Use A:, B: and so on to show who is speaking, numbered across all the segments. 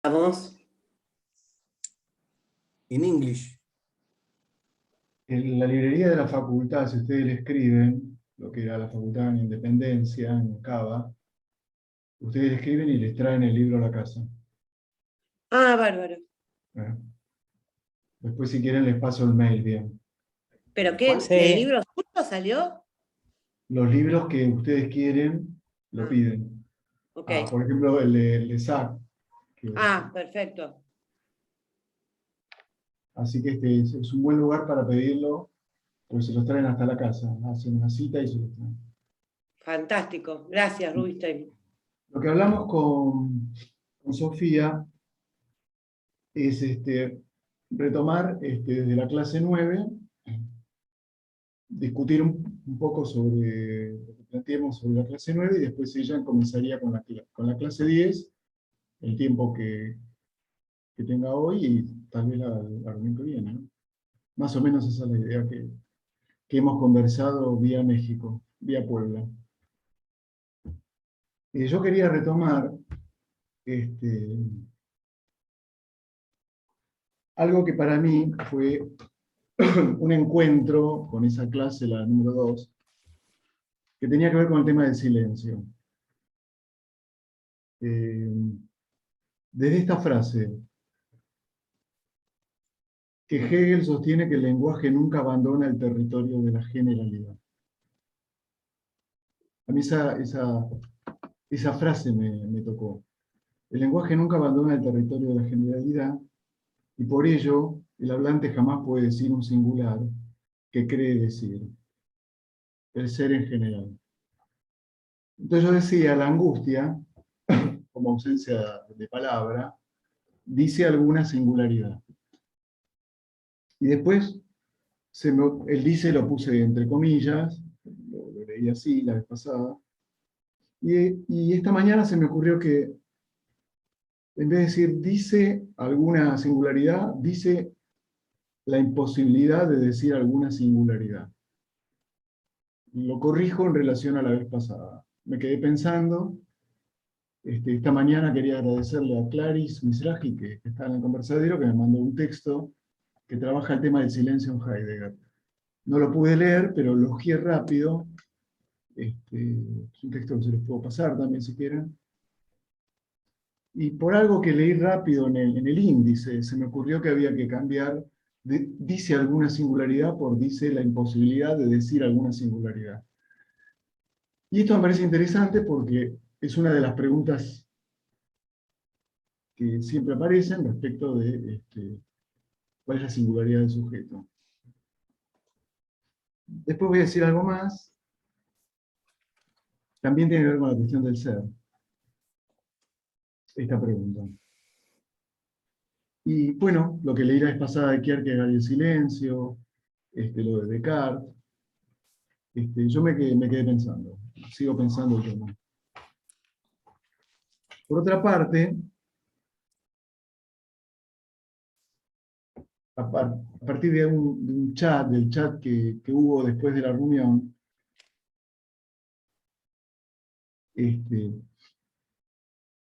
A: Vamos.
B: In English.
C: En la librería de la facultad, si ustedes le escriben, lo que era la facultad en Independencia, en Cava, ustedes le escriben y les traen el libro a la casa.
A: Ah, bárbaro.
C: ¿Eh? Después, si quieren, les paso el mail bien.
A: ¿Pero qué?
B: Sí.
A: ¿El libro suyo salió?
C: Los libros que ustedes quieren, lo
A: Ah,
C: piden.
A: ok.
C: Por ejemplo, el de SAC.
A: Perfecto.
C: Así que este es un buen lugar para pedirlo, pues se los traen hasta la casa. Hacen una cita y se los traen.
A: Fantástico. Gracias, Rubinstein.
C: Lo que hablamos con Sofía es retomar desde la clase 9, discutir un poco sobre lo que planteemos sobre la clase 9 y después ella comenzaría con la clase 10, el tiempo que tenga hoy y tal vez la reunión que viene, ¿no? Más o menos esa es la idea que hemos conversado vía México, vía Puebla. Yo quería retomar algo que para mí fue un encuentro con esa clase, la número 2, que tenía que ver con el tema del silencio. Desde esta frase, que Hegel sostiene que el lenguaje nunca abandona el territorio de la generalidad. A mí esa frase me tocó. El lenguaje nunca abandona el territorio de la generalidad y por ello el hablante jamás puede decir un singular que cree decir, el ser en general. Entonces yo decía, la angustia, como ausencia de palabra, dice alguna singularidad. Y después, el dice lo puse entre comillas, lo leí así la vez pasada, y esta mañana se me ocurrió que, en vez de decir dice alguna singularidad, dice la imposibilidad de decir alguna singularidad. Lo corrijo en relación a la vez pasada. Me quedé pensando, esta mañana quería agradecerle a Clarice Misraji, que está en el conversadero, que me mandó un texto que trabaja el tema del silencio en Heidegger. No lo pude leer, pero lo hojeé rápido. Es un texto que se los puedo pasar también si quieren. Y por algo que leí rápido en el índice, se me ocurrió que había que cambiar dice alguna singularidad por dice la imposibilidad de decir alguna singularidad. Y esto me parece interesante porque es una de las preguntas que siempre aparecen respecto de cuál es la singularidad del sujeto. Después voy a decir algo más. También tiene que ver con la cuestión del ser. Esta pregunta. Y bueno, lo que leí la vez pasada de Kierkegaard y el silencio, lo de Descartes, yo me quedé pensando, sigo pensando el tema. Por otra parte, a partir de un chat, del chat que hubo después de la reunión,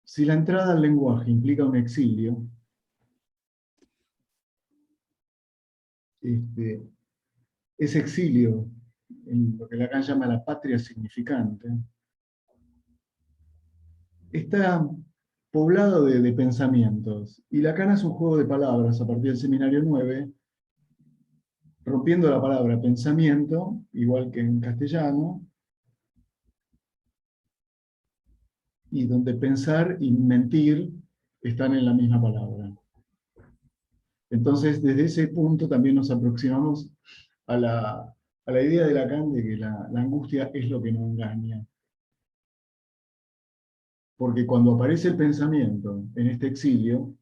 C: si la entrada al lenguaje implica un exilio, ese exilio, en lo que Lacan llama la patria significante, está poblado de pensamientos. Y Lacan hace un juego de palabras a partir del seminario 9, rompiendo la palabra pensamiento, igual que en castellano, y donde pensar y mentir están en la misma palabra. Entonces, desde ese punto también nos aproximamos a la idea de Lacan de que la angustia es lo que nos engaña. Porque cuando aparece el pensamiento en este exilio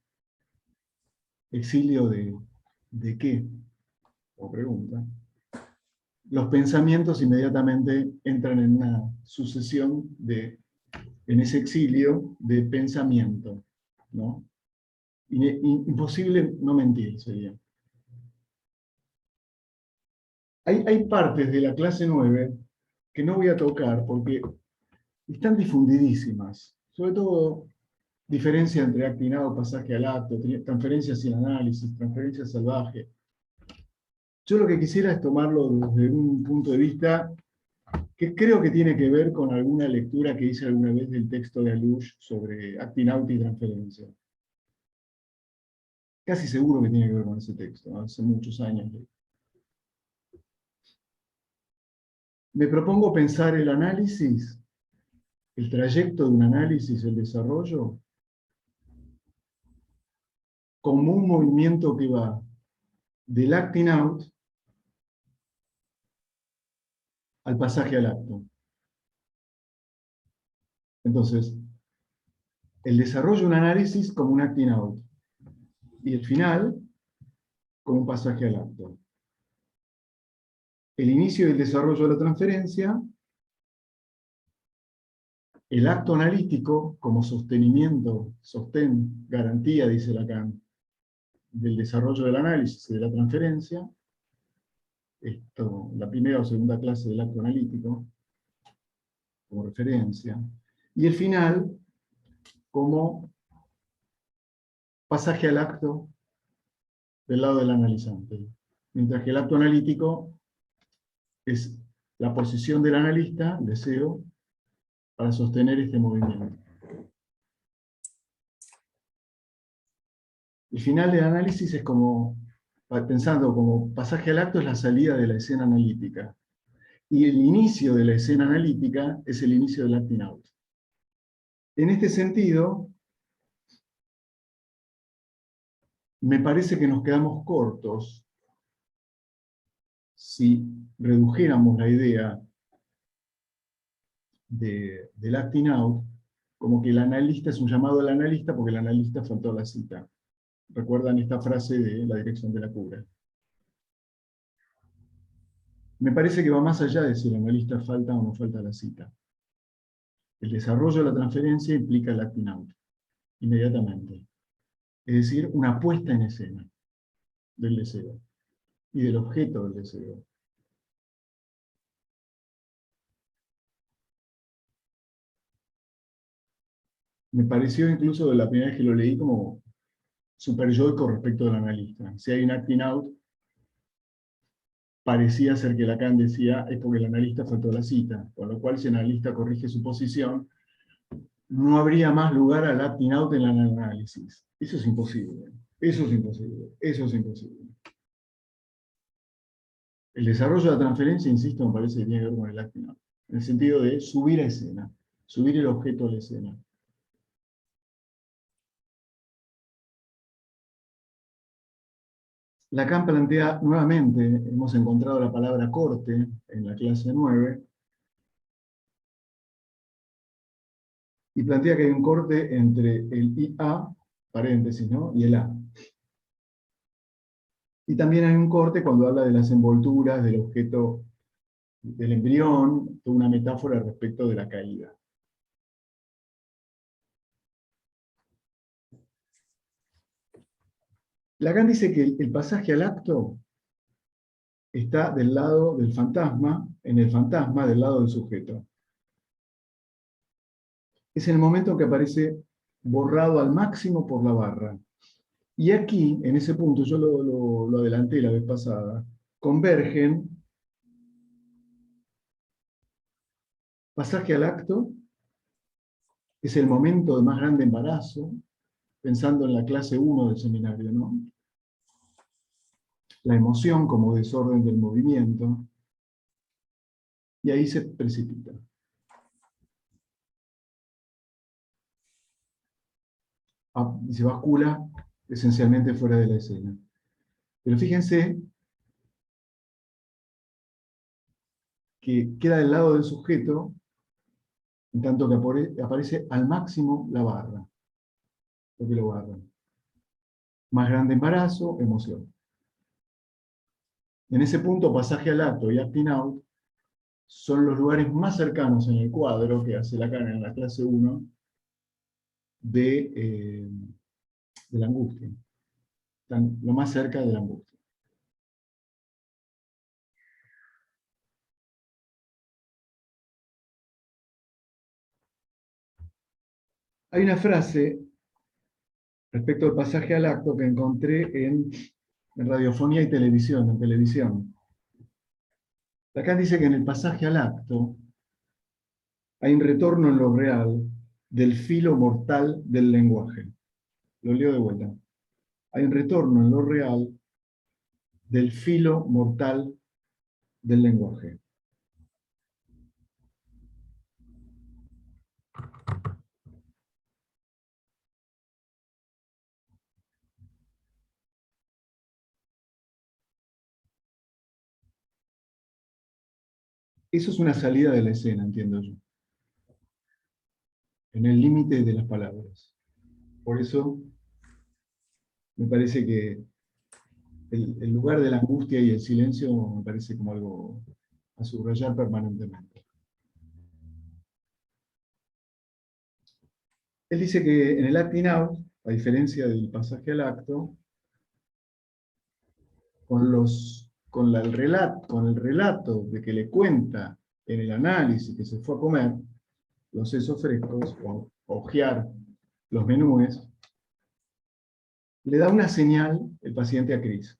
C: ¿de qué? O pregunta. Los pensamientos inmediatamente entran en una sucesión en ese exilio de pensamiento, ¿no? Imposible no mentir, sería. Hay partes de la clase 9 que no voy a tocar porque están difundidísimas. Sobre todo diferencia entre acting out, pasaje al acto, transferencia sin análisis, transferencia salvaje. Yo lo que quisiera es tomarlo desde un punto de vista que creo que tiene que ver con alguna lectura que hice alguna vez del texto de Alush sobre acting out y transferencia. Casi seguro que tiene que ver con ese texto, ¿no? Hace muchos años. Me propongo pensar el análisis, el trayecto de un análisis, el desarrollo, como un movimiento que va del acting out al pasaje al acto. Entonces, el desarrollo de un análisis como un acting out, y el final como un pasaje al acto. El inicio del desarrollo de la transferencia, el acto analítico como sostenimiento, sostén, garantía, dice Lacan, del desarrollo del análisis y de la transferencia, esto, la primera o segunda clase del acto analítico, como referencia, y el final como pasaje al acto del lado del analizante, mientras que el acto analítico es la posición del analista, el deseo, para sostener este movimiento. El final del análisis es como, pensando como pasaje al acto, es la salida de la escena analítica. Y el inicio de la escena analítica es el inicio del acting out. En este sentido, me parece que nos quedamos cortos si redujéramos la idea del acting out como que el analista es un llamado al analista porque el analista faltó a la cita. ¿Recuerdan esta frase de la dirección de la cura? Me parece que va más allá de si el analista falta o no falta a la cita. El desarrollo de la transferencia implica el acting out, inmediatamente. Es decir, una puesta en escena del deseo y del objeto del deseo. Me pareció incluso de la primera vez que lo leí como superyoico respecto del analista. Si hay un acting out, parecía ser que Lacan decía es porque el analista faltó a la cita, con lo cual si el analista corrige su posición, no habría más lugar al acting out en el análisis. Eso es imposible. Eso es imposible. Eso es imposible. El desarrollo de la transferencia, insisto, me parece que tiene que ver con el acting out, en el sentido de subir a escena, subir el objeto a la escena. Lacan plantea nuevamente, hemos encontrado la palabra corte en la clase 9, y plantea que hay un corte entre el IA, paréntesis, ¿no? Y el A. Y también hay un corte cuando habla de las envolturas del objeto del embrión, toda una metáfora respecto de la caída. Lacan dice que el pasaje al acto está del lado del fantasma, en el fantasma del lado del sujeto. Es en el momento en que aparece borrado al máximo por la barra. Y aquí, en ese punto, yo lo adelanté la vez pasada, convergen pasaje al acto, es el momento de más grande embarazo, pensando en la clase 1 del seminario, ¿no? La emoción como desorden del movimiento, y ahí se precipita. Y se bascula esencialmente fuera de la escena. Pero fíjense que queda del lado del sujeto, en tanto que aparece al máximo la barra. Porque lo barra. Más grande embarazo, emoción. En ese punto, pasaje al acto y acting out son los lugares más cercanos en el cuadro que hace Lacan en la clase 1 de la angustia. Están lo más cerca de la angustia. Hay una frase respecto al pasaje al acto que encontré en radiofonía y televisión, en televisión. Lacan dice que en el pasaje al acto hay un retorno en lo real del filo mortal del lenguaje. Lo leo de vuelta. Hay un retorno en lo real del filo mortal del lenguaje. Eso es una salida de la escena, entiendo yo. En el límite de las palabras. Por eso me parece que el lugar de la angustia y el silencio me parece como algo a subrayar permanentemente. Él dice que en el acting out, a diferencia del pasaje al acto, con el relato de que le cuenta en el análisis que se fue a comer los sesos frescos, o ojear los menúes, le da una señal el paciente a Cris.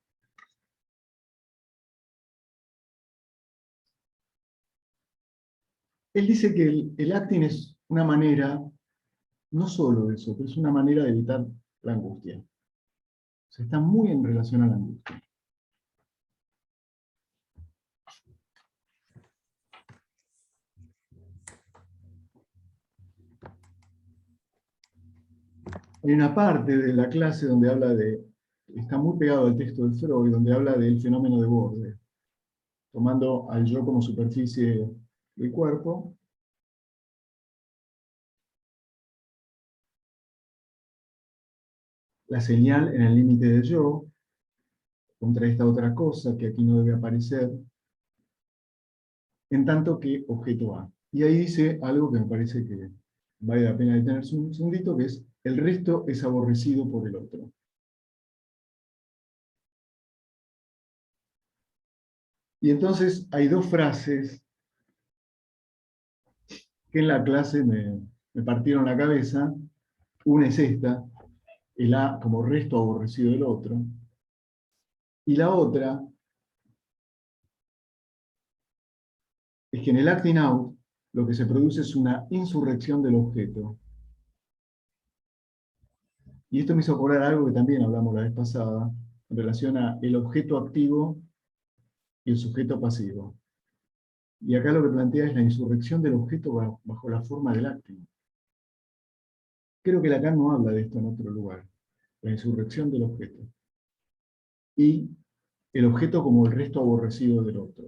C: Él dice que el acting es una manera, no solo de eso, pero es una manera de evitar la angustia. O sea, está muy en relación a la angustia. Hay una parte de la clase donde habla está muy pegado al texto de Freud, donde habla del fenómeno de borde, tomando al yo como superficie del cuerpo. La señal en el límite del yo, contra esta otra cosa que aquí no debe aparecer, en tanto que objeto A. Y ahí dice algo que me parece que vale la pena detenerse un segundito, que es: el resto es aborrecido por el otro. Y entonces hay dos frases que en la clase me partieron la cabeza. Una es esta, el A como resto aborrecido del otro. Y la otra es que en el acting out lo que se produce es una insurrección del objeto. Y esto me hizo acordar algo que también hablamos la vez pasada, en relación a el objeto activo y el sujeto pasivo. Y acá lo que plantea es la insurrección del objeto bajo la forma del acting. Creo que Lacan no habla de esto en otro lugar, la insurrección del objeto. Y el objeto como el resto aborrecido del otro.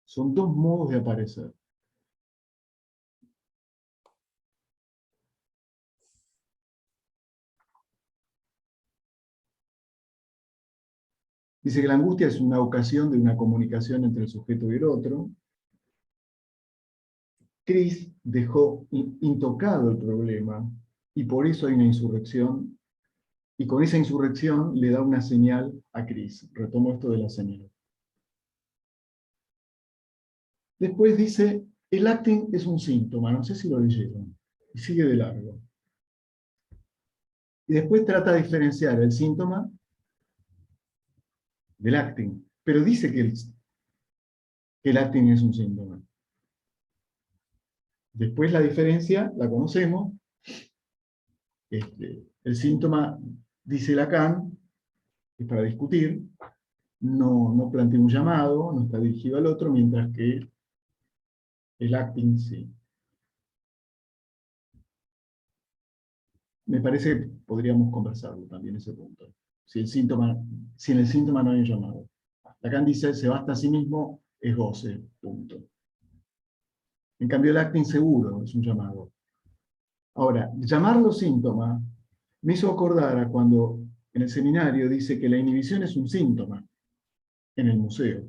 C: Son dos modos de aparecer. Dice que la angustia es una ocasión de una comunicación entre el sujeto y el otro. Cris dejó intocado el problema y por eso hay una insurrección, y con esa insurrección le da una señal a Cris. Retomo esto de la señal. Después dice, el acting es un síntoma, no sé si lo leyeron, y sigue de largo. Y después trata de diferenciar el síntoma del acting, pero dice que el acting es un síntoma. Después la diferencia la conocemos. El síntoma, dice Lacan, es para discutir, no plantea un llamado, no está dirigido al otro, mientras que el acting sí. Me parece que podríamos conversarlo también ese punto. Si en el síntoma no hay un llamado. Lacan dice, se basta a sí mismo, es goce, punto. En cambio el acting seguro es un llamado. Ahora, llamarlo síntoma me hizo acordar a cuando en el seminario dice que la inhibición es un síntoma en el museo.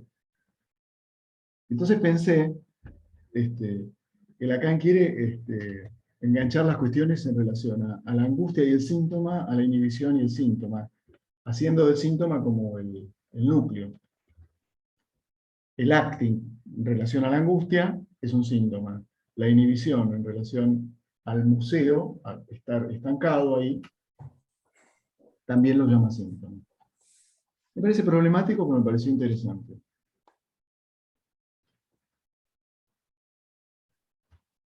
C: Entonces pensé que Lacan quiere enganchar las cuestiones en relación a la angustia y el síntoma, a la inhibición y el síntoma, haciendo del síntoma como el núcleo. El acting en relación a la angustia es un síntoma. La inhibición en relación al museo, a estar estancado ahí, también lo llama síntoma. Me parece problemático, pero me pareció interesante.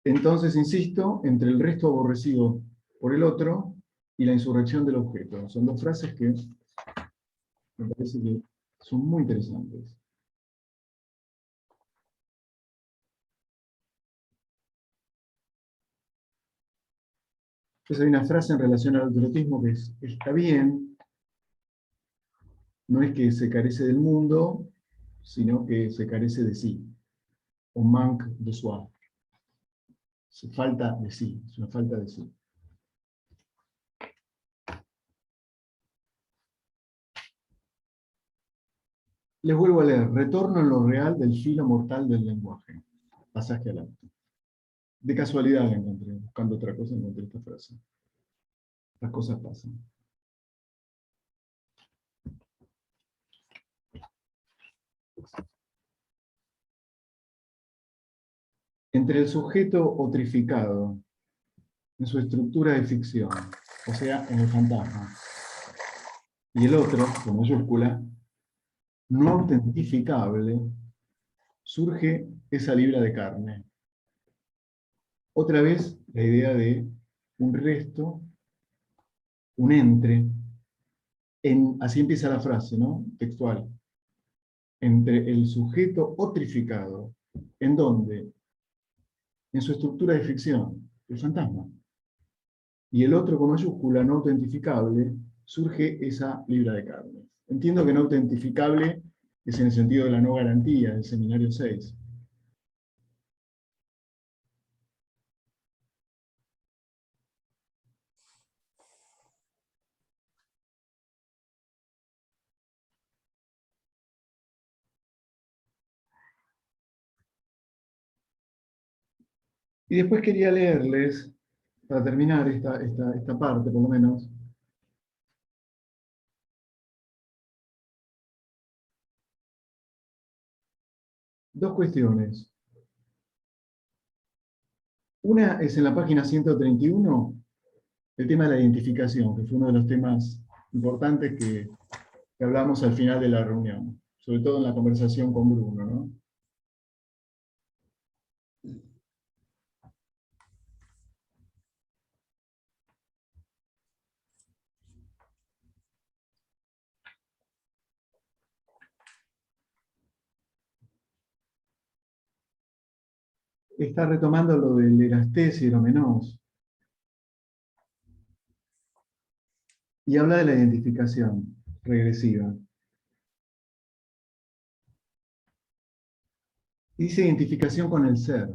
C: Entonces, insisto, entre el resto aborrecido por el otro y la insurrección del objeto. Son dos frases que me parece que son muy interesantes. Entonces hay una frase en relación al autorotismo que está bien, no es que se carece del mundo, sino que se carece de sí, o manque de soi. Se falta de sí, es una falta de sí. Les vuelvo a leer, retorno en lo real del filo mortal del lenguaje. Pasaje al acto. De casualidad la encontré, buscando otra cosa encontré esta frase. Las cosas pasan. Entre el sujeto otrificado, en su estructura de ficción, o sea, en el fantasma, y el otro, con mayúscula, no autentificable, surge esa libra de carne. Otra vez la idea de un resto, un entre, así empieza la frase, ¿no? Textual. Entre el sujeto otrificado, ¿en dónde? En su estructura de ficción, el fantasma. Y el otro con mayúscula, no autentificable, surge esa libra de carne. Entiendo que no autentificable es en el sentido de la no garantía del seminario 6. Y después quería leerles, para terminar esta parte por lo menos, dos cuestiones. Una es en la página 131, el tema de la identificación, que fue uno de los temas importantes que hablamos al final de la reunión, sobre todo en la conversación con Bruno, ¿no? Está retomando lo del Erastés y Eromenos, y habla de la identificación regresiva. Y dice identificación con el ser.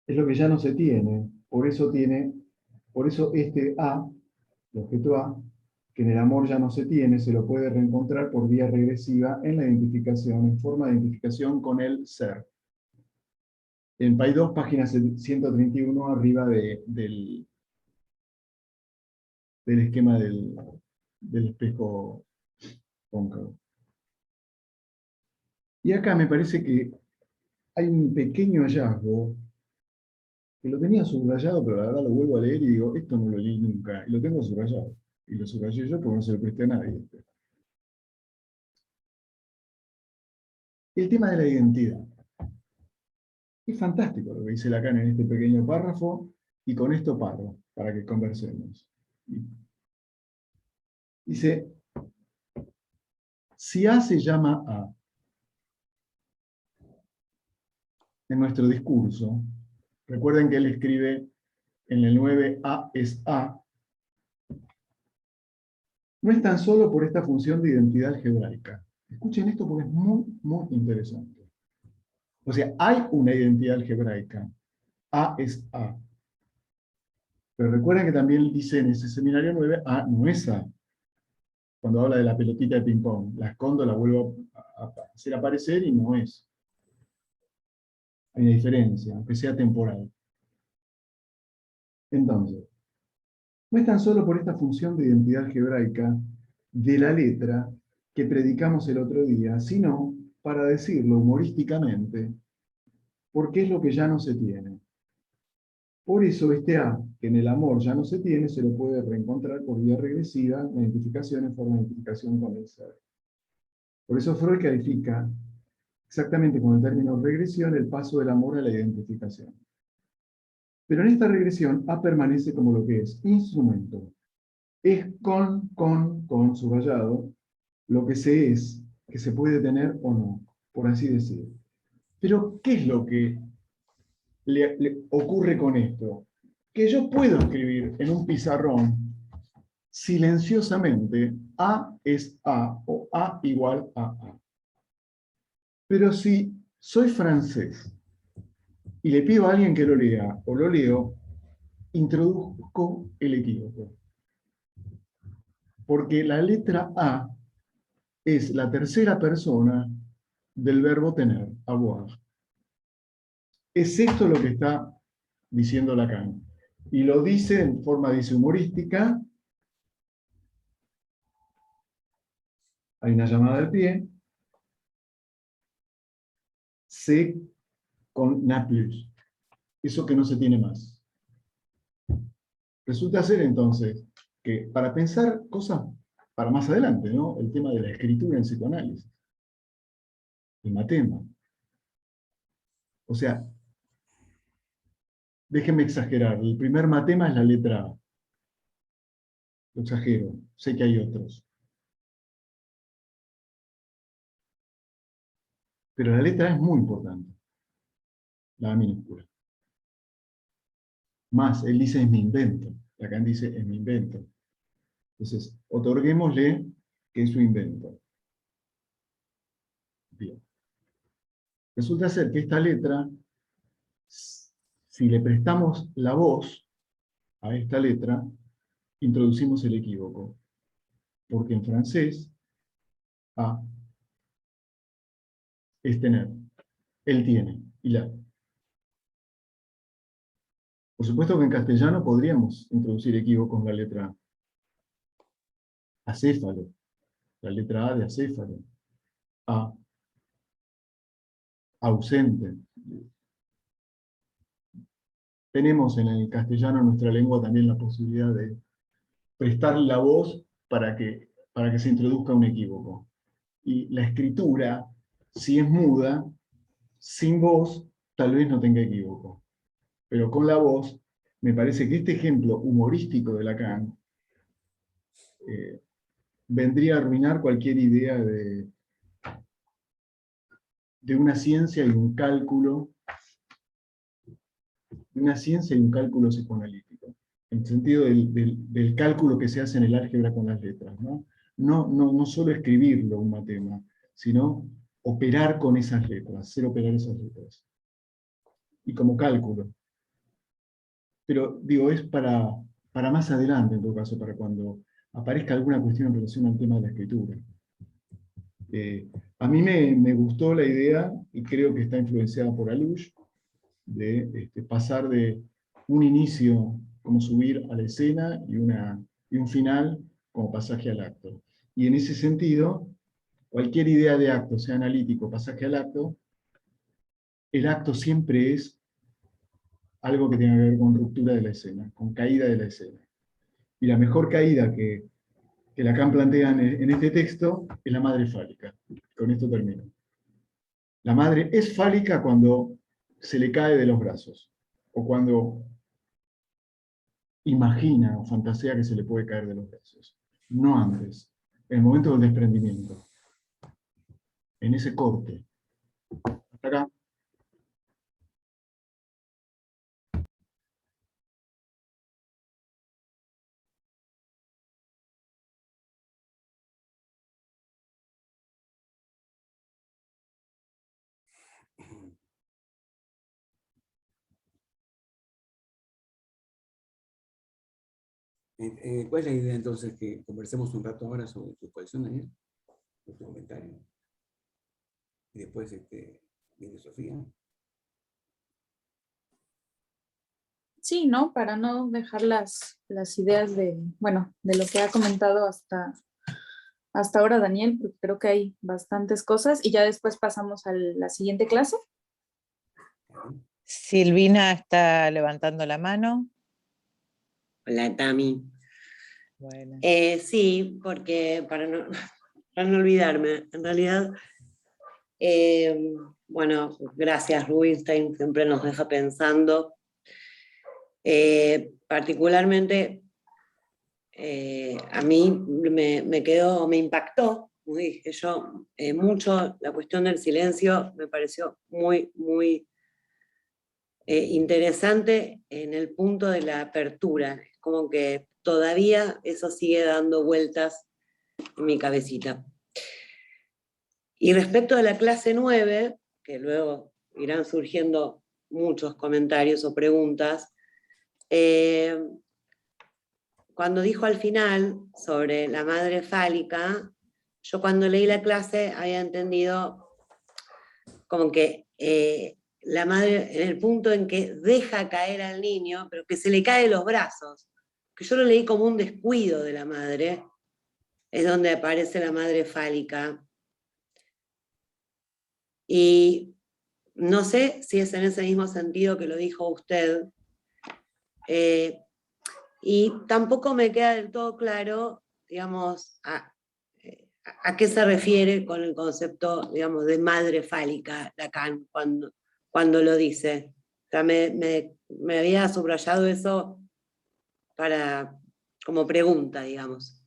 C: Es lo que ya no se tiene, por eso este A, el objeto A, que en el amor ya no se tiene, se lo puede reencontrar por vía regresiva en la identificación, en forma de identificación con el ser. En PAI 2, página 131, arriba del esquema del espejo cóncavo. Y acá me parece que hay un pequeño hallazgo, que lo tenía subrayado, pero la verdad lo vuelvo a leer y digo, esto no lo leí nunca, y lo tengo subrayado. Y lo subrayé yo porque no se lo presté a nadie. El tema de la identidad. Es fantástico lo que dice Lacan en este pequeño párrafo, y con esto paro, para que conversemos. Dice, si A se llama A, en nuestro discurso, recuerden que él escribe en el 9, A es A, no es tan solo por esta función de identidad algebraica. Escuchen esto porque es muy, muy interesante. O sea, hay una identidad algebraica. A es A. Pero recuerden que también dice en ese seminario 9, A no es A. Cuando habla de la pelotita de ping-pong. La escondo, la vuelvo a hacer aparecer y no es. Hay una diferencia, aunque sea temporal. Entonces, no es tan solo por esta función de identidad algebraica de la letra que predicamos el otro día, sino, para decirlo humorísticamente, porque es lo que ya no se tiene. Por eso este A, que en el amor ya no se tiene, se lo puede reencontrar por vía regresiva, la identificación en forma de identificación con el ser. Por eso Freud califica exactamente con el término regresión el paso del amor a la identificación. Pero en esta regresión, A permanece como lo que es, instrumento. Es con subrayado, lo que se es, que se puede tener o no, por así decir. Pero, ¿qué es lo que le ocurre con esto? Que yo puedo escribir en un pizarrón silenciosamente A es A o A igual a A. Pero si soy francés y le pido a alguien que lo lea o lo leo, introduzco el equívoco. Porque la letra A es la tercera persona del verbo tener, avoir. Es esto lo que está diciendo Lacan. Y lo dice en forma humorística. Hay una llamada al pie. C con n'a plus. Eso que no se tiene más. Resulta ser entonces que para pensar cosas para más adelante, ¿no? El tema de la escritura en psicoanálisis. El matema. O sea, déjenme exagerar. El primer matema es la letra A. Lo exagero. Sé que hay otros. Pero la letra A es muy importante. La A minúscula. Más, él dice es mi invento. Lacan dice es mi invento. Entonces, otorguémosle que es su invento. Bien. Resulta ser que esta letra, si le prestamos la voz a esta letra, introducimos el equívoco. Porque en francés, A es tener. Él tiene. Y la. Por supuesto que en castellano podríamos introducir equívocos en la letra A. Acéfalo. La letra A de acéfalo. A. Ausente. Tenemos en el castellano, en nuestra lengua, también la posibilidad de prestar la voz para que se introduzca un equívoco. Y la escritura, si es muda, sin voz, tal vez no tenga equívoco. Pero con la voz, me parece que este ejemplo humorístico de Lacan vendría a arruinar cualquier idea de una ciencia y un cálculo, psicoanalítico, en el sentido del cálculo que se hace en el álgebra con las letras, ¿no? No solo escribirlo un matema, sino operar con esas letras, hacer operar esas letras. Y como cálculo. Pero digo, es para más adelante, en todo caso, para cuando aparezca alguna cuestión en relación al tema de la escritura. A mí me gustó la idea, y creo que está influenciada por Alush, de pasar de un inicio como subir a la escena y un final como pasaje al acto. Y en ese sentido, cualquier idea de acto, sea analítico, pasaje al acto, el acto siempre es algo que tenga que ver con ruptura de la escena, con caída de la escena. Y la mejor caída que Lacan plantea en este texto es la madre fálica. Con esto termino. La madre es fálica cuando se le cae de los brazos, o cuando imagina o fantasea que se le puede caer de los brazos. No antes, en el momento del desprendimiento, en ese corte. Hasta acá.
B: ¿Cuál es la idea entonces? Que conversemos un rato ahora sobre tu colección, Daniel, tu comentario. Y después viene Sofía.
D: Sí, ¿no? Para no dejar las ideas de lo que ha comentado hasta ahora Daniel, porque creo que hay bastantes cosas y ya después pasamos a la siguiente clase.
E: Silvina está levantando la mano.
A: Hola, Tami.
E: Bueno.
A: Sí, porque para no olvidarme, en realidad, bueno, gracias Rubinstein, siempre nos deja pensando. Particularmente, a mí me impactó, como dije yo, mucho la cuestión del silencio, me pareció muy, muy interesante en el punto de la apertura, es como que todavía eso sigue dando vueltas en mi cabecita. Y respecto de la clase 9, que luego irán surgiendo muchos comentarios o preguntas, cuando dijo al final sobre la madre fálica, yo cuando leí la clase había entendido como que la madre, en el punto en que deja caer al niño, pero que se le cae de los brazos, que yo lo leí como un descuido de la madre, es donde aparece la madre fálica. Y no sé si es en ese mismo sentido que lo dijo usted, y tampoco me queda del todo claro, digamos, a qué se refiere con el concepto, digamos, de madre fálica Lacan cuando lo dice. O sea, me había subrayado eso como pregunta, digamos.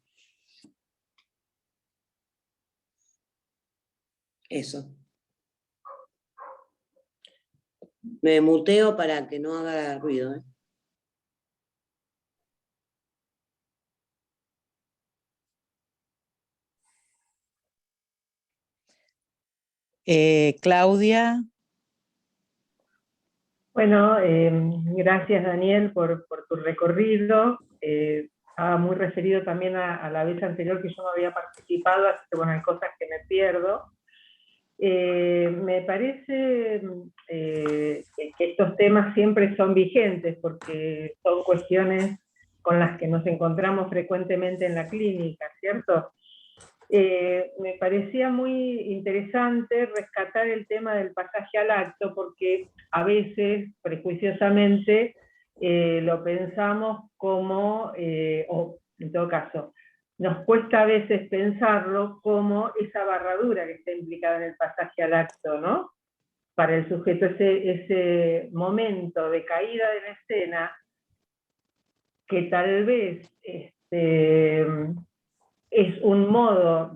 A: Eso. Me muteo para que no haga ruido, ¿eh?
E: Claudia.
F: Bueno, gracias Daniel por tu recorrido. Estaba muy referido también a la vez anterior que yo no había participado, así que bueno, hay cosas que me pierdo. Me parece que estos temas siempre son vigentes porque son cuestiones con las que nos encontramos frecuentemente en la clínica, ¿cierto? Me parecía muy interesante rescatar el tema del pasaje al acto, porque a veces, prejuiciosamente, lo pensamos como, o en todo caso, nos cuesta a veces pensarlo como esa barradura que está implicada en el pasaje al acto, ¿no? Para el sujeto, ese momento de caída de la escena, que tal vez es un modo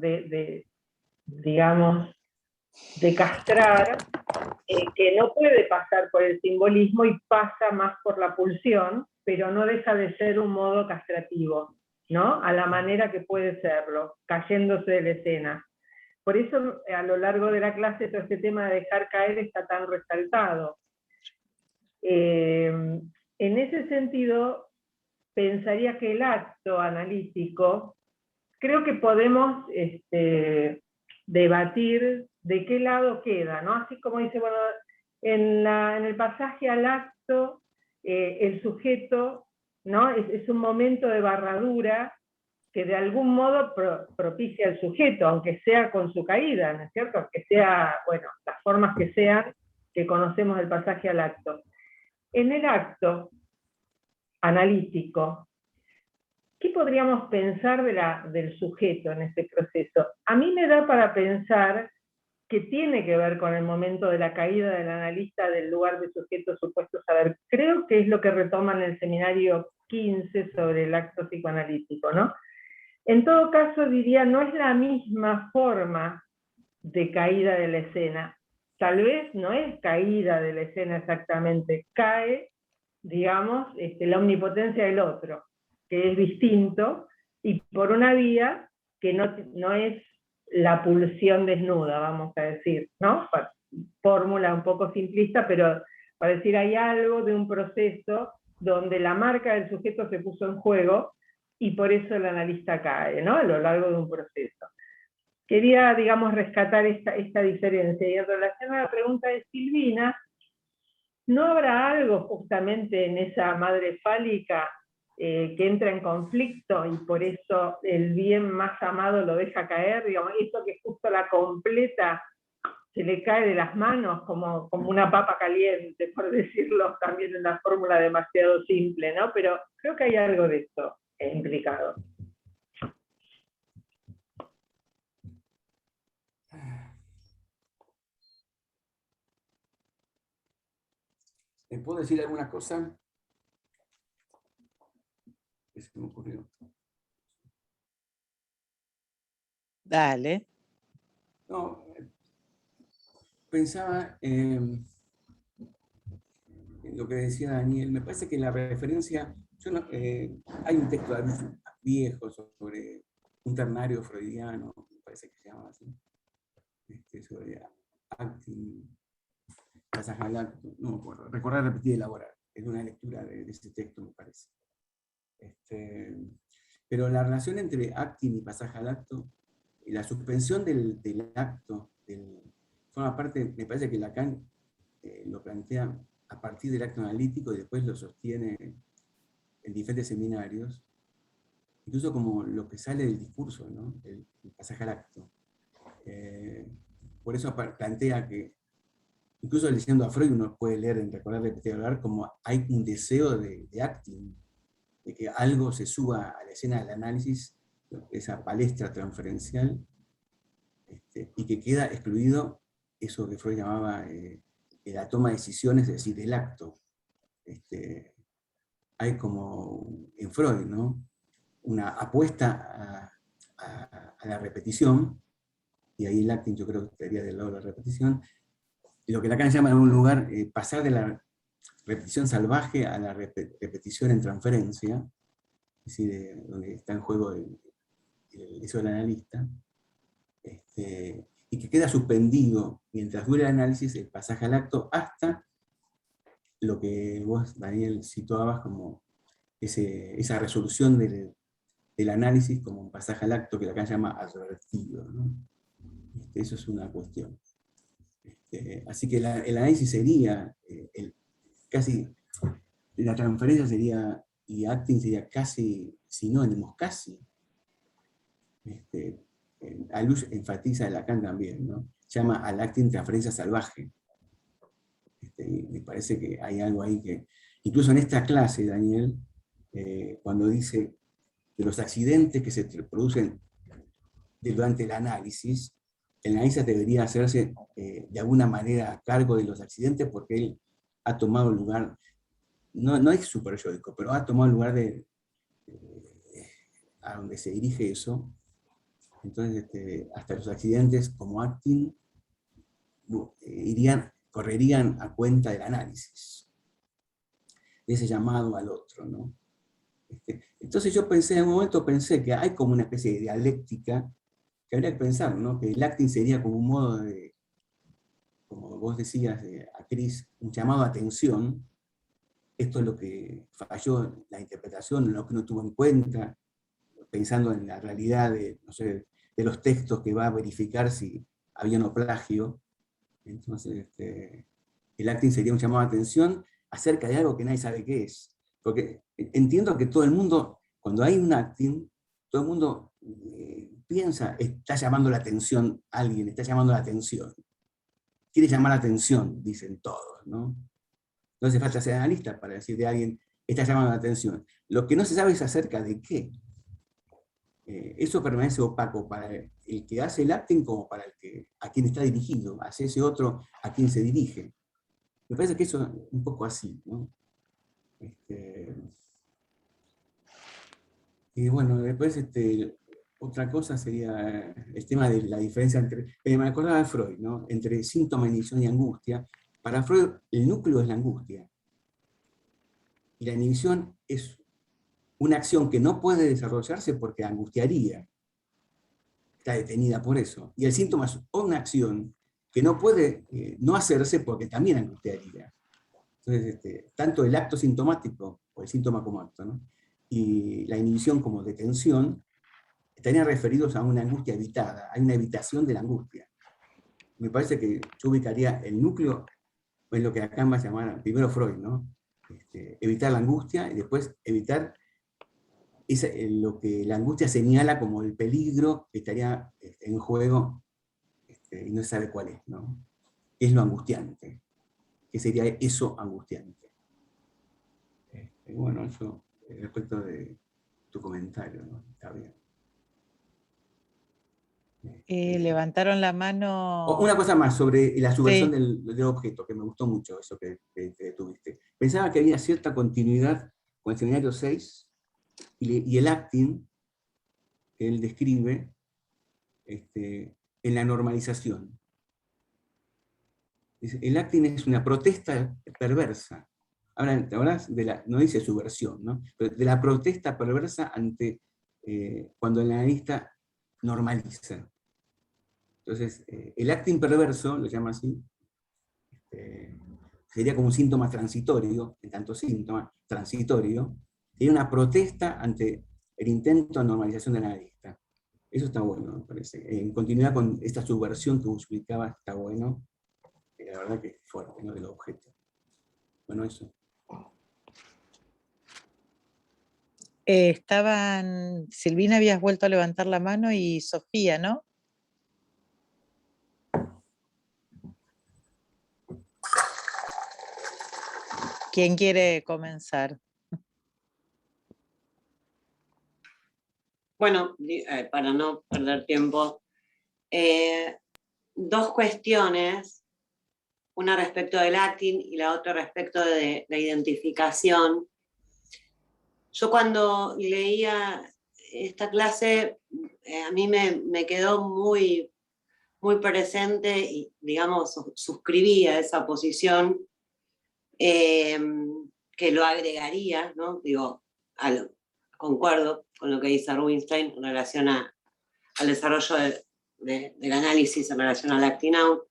F: digamos, de castrar, que no puede pasar por el simbolismo y pasa más por la pulsión, pero no deja de ser un modo castrativo, ¿no? A la manera que puede serlo, cayéndose de la escena. Por eso a lo largo de la clase todo este tema de dejar caer está tan resaltado. En ese sentido, pensaría que el acto analítico, creo que podemos debatir de qué lado queda, ¿no? Así como dice, bueno, en el pasaje al acto, el sujeto, ¿no? Es un momento de barradura que de algún modo propicia al sujeto, aunque sea con su caída, ¿no es cierto? Aunque sea, bueno, las formas que sean que conocemos del pasaje al acto. En el acto analítico, ¿qué podríamos pensar del sujeto en este proceso? A mí me da para pensar que tiene que ver con el momento de la caída del analista del lugar de sujeto supuesto saber. Creo que es lo que retoman en el seminario 15 sobre el acto psicoanalítico, ¿no? En todo caso, diría, no es la misma forma de caída de la escena. Tal vez no es caída de la escena exactamente, cae, digamos, la omnipotencia del otro, que es distinto, y por una vía que no es la pulsión desnuda, vamos a decir, ¿no? Fórmula un poco simplista, pero para decir, hay algo de un proceso donde la marca del sujeto se puso en juego, y por eso el analista cae, ¿no? A lo largo de un proceso. Quería, digamos, rescatar esta diferencia. Y en relación a la pregunta de Silvina, ¿no habrá algo justamente en esa madre fálica que entra en conflicto y por eso el bien más amado lo deja caer? Digamos, esto que justo la completa se le cae de las manos como una papa caliente, por decirlo también en una fórmula demasiado simple, ¿no? Pero creo que hay algo de esto implicado.
B: ¿Me puedo decir alguna cosa? ¿Qué se me ocurrió?
E: Dale.
B: No, pensaba en lo que decía Daniel. Me parece que la referencia, hay un texto viejo sobre un ternario freudiano, me parece que se llama así, sobre acting, pasaje al acto, no me acuerdo, recordar, repetir, elaborar. Es una lectura de ese texto, me parece. Pero la relación entre acting y pasaje al acto, y la suspensión del acto, forma parte, me parece que Lacan lo plantea a partir del acto analítico y después lo sostiene en diferentes seminarios, incluso como lo que sale del discurso, ¿no? El pasaje al acto. Por eso plantea que, incluso leyendo a Freud, uno puede leer en Recordar, Repetir, Hablar, como hay un deseo de acting, de que algo se suba a la escena del análisis, esa palestra transferencial, y que queda excluido eso que Freud llamaba la toma de decisiones, es decir, el acto. Hay como en Freud, ¿no? Una apuesta a la repetición, y ahí el acting yo creo que estaría del lado de la repetición, y lo que Lacan llama en un lugar, pasar de la repetición salvaje a la repetición en transferencia, es decir, donde está en juego eso del analista, y que queda suspendido mientras dura el análisis, el pasaje al acto, hasta lo que vos, Daniel, situabas como esa resolución del análisis como un pasaje al acto que Lacan llama advertido, ¿no? Eso es una cuestión. Así que el análisis sería casi, la transferencia sería, y acting sería casi sinónimos, casi. Alush enfatiza Lacan también, ¿no? Llama al acting transferencia salvaje. Y me parece que hay algo ahí que, incluso en esta clase, Daniel, cuando dice que los accidentes que se producen durante el análisis debería hacerse de alguna manera a cargo de los accidentes porque él ha tomado el lugar, no es superyoico, pero ha tomado el lugar a donde se dirige eso. Entonces, hasta los accidentes como acting correrían a cuenta del análisis, de ese llamado al otro, ¿no? Entonces yo en un momento pensé que hay como una especie de dialéctica que habría que pensar, ¿no? Que el acting sería como un modo de, como vos decías a Cris, un llamado a atención. Esto es lo que falló la interpretación, lo que no tuvo en cuenta, pensando en la realidad no sé, de los textos que va a verificar si había o no plagio. Entonces, el acting sería un llamado a atención acerca de algo que nadie sabe qué es. Porque entiendo que todo el mundo, cuando hay un acting, todo el mundo piensa, está llamando la atención a alguien, está llamando la atención. Quiere llamar la atención, dicen todos, ¿no? No hace falta ser analista para decir de alguien, está llamando la atención. Lo que no se sabe es acerca de qué. Eso permanece opaco para el que hace el acting como para a quien está dirigido, hacia ese otro a quien se dirige. Me parece que eso es un poco así, ¿no? Y bueno, después otra cosa sería el tema de la diferencia entre, me acordaba de Freud, ¿no? Entre síntoma, inhibición y angustia. Para Freud el núcleo es la angustia. Y la inhibición es una acción que no puede desarrollarse porque angustiaría. Está detenida por eso. Y el síntoma es una acción que no puede no hacerse porque también angustiaría. Entonces, tanto el acto sintomático, o el síntoma como acto, ¿no? Y la inhibición como detención, estarían referidos a una angustia evitada, hay una evitación de la angustia. Me parece que yo ubicaría el núcleo en lo que acá va a llamar, primero Freud, ¿no? Evitar la angustia y después evitar lo que la angustia señala como el peligro que estaría en juego y no se sabe cuál es, ¿no? qué es lo angustiante, qué sería eso angustiante. Bueno, eso respecto de tu comentario, ¿no? Está bien.
E: Levantaron la mano.
B: Una cosa más sobre la subversión
E: Sí.
B: del objeto, que me gustó mucho eso que tuviste. Pensaba que había cierta continuidad con el seminario 6 y el acting que él describe en la normalización. El acting es una protesta perversa. Ahora no dice subversión, ¿no? Pero de la protesta perversa ante cuando el analista normaliza. Entonces, el acting perverso, lo llama así, sería como un síntoma transitorio, en tanto síntoma transitorio, sería una protesta ante el intento de normalización del analista. Eso está bueno, me parece. En continuidad con esta subversión que vos explicabas, está bueno. La verdad que es fuerte, ¿no? Del objeto. Bueno, eso.
E: Silvina, habías vuelto a levantar la mano y Sofía, ¿no? ¿Quién quiere comenzar?
A: Bueno, para no perder tiempo, dos cuestiones, una respecto del acting y la otra respecto de la identificación. Yo cuando leía esta clase, a mí me quedó muy, muy presente y, digamos, suscribí a esa posición, que lo agregaría, ¿no? Digo, concuerdo con lo que dice Rubinstein en relación al desarrollo del análisis en relación al acting out,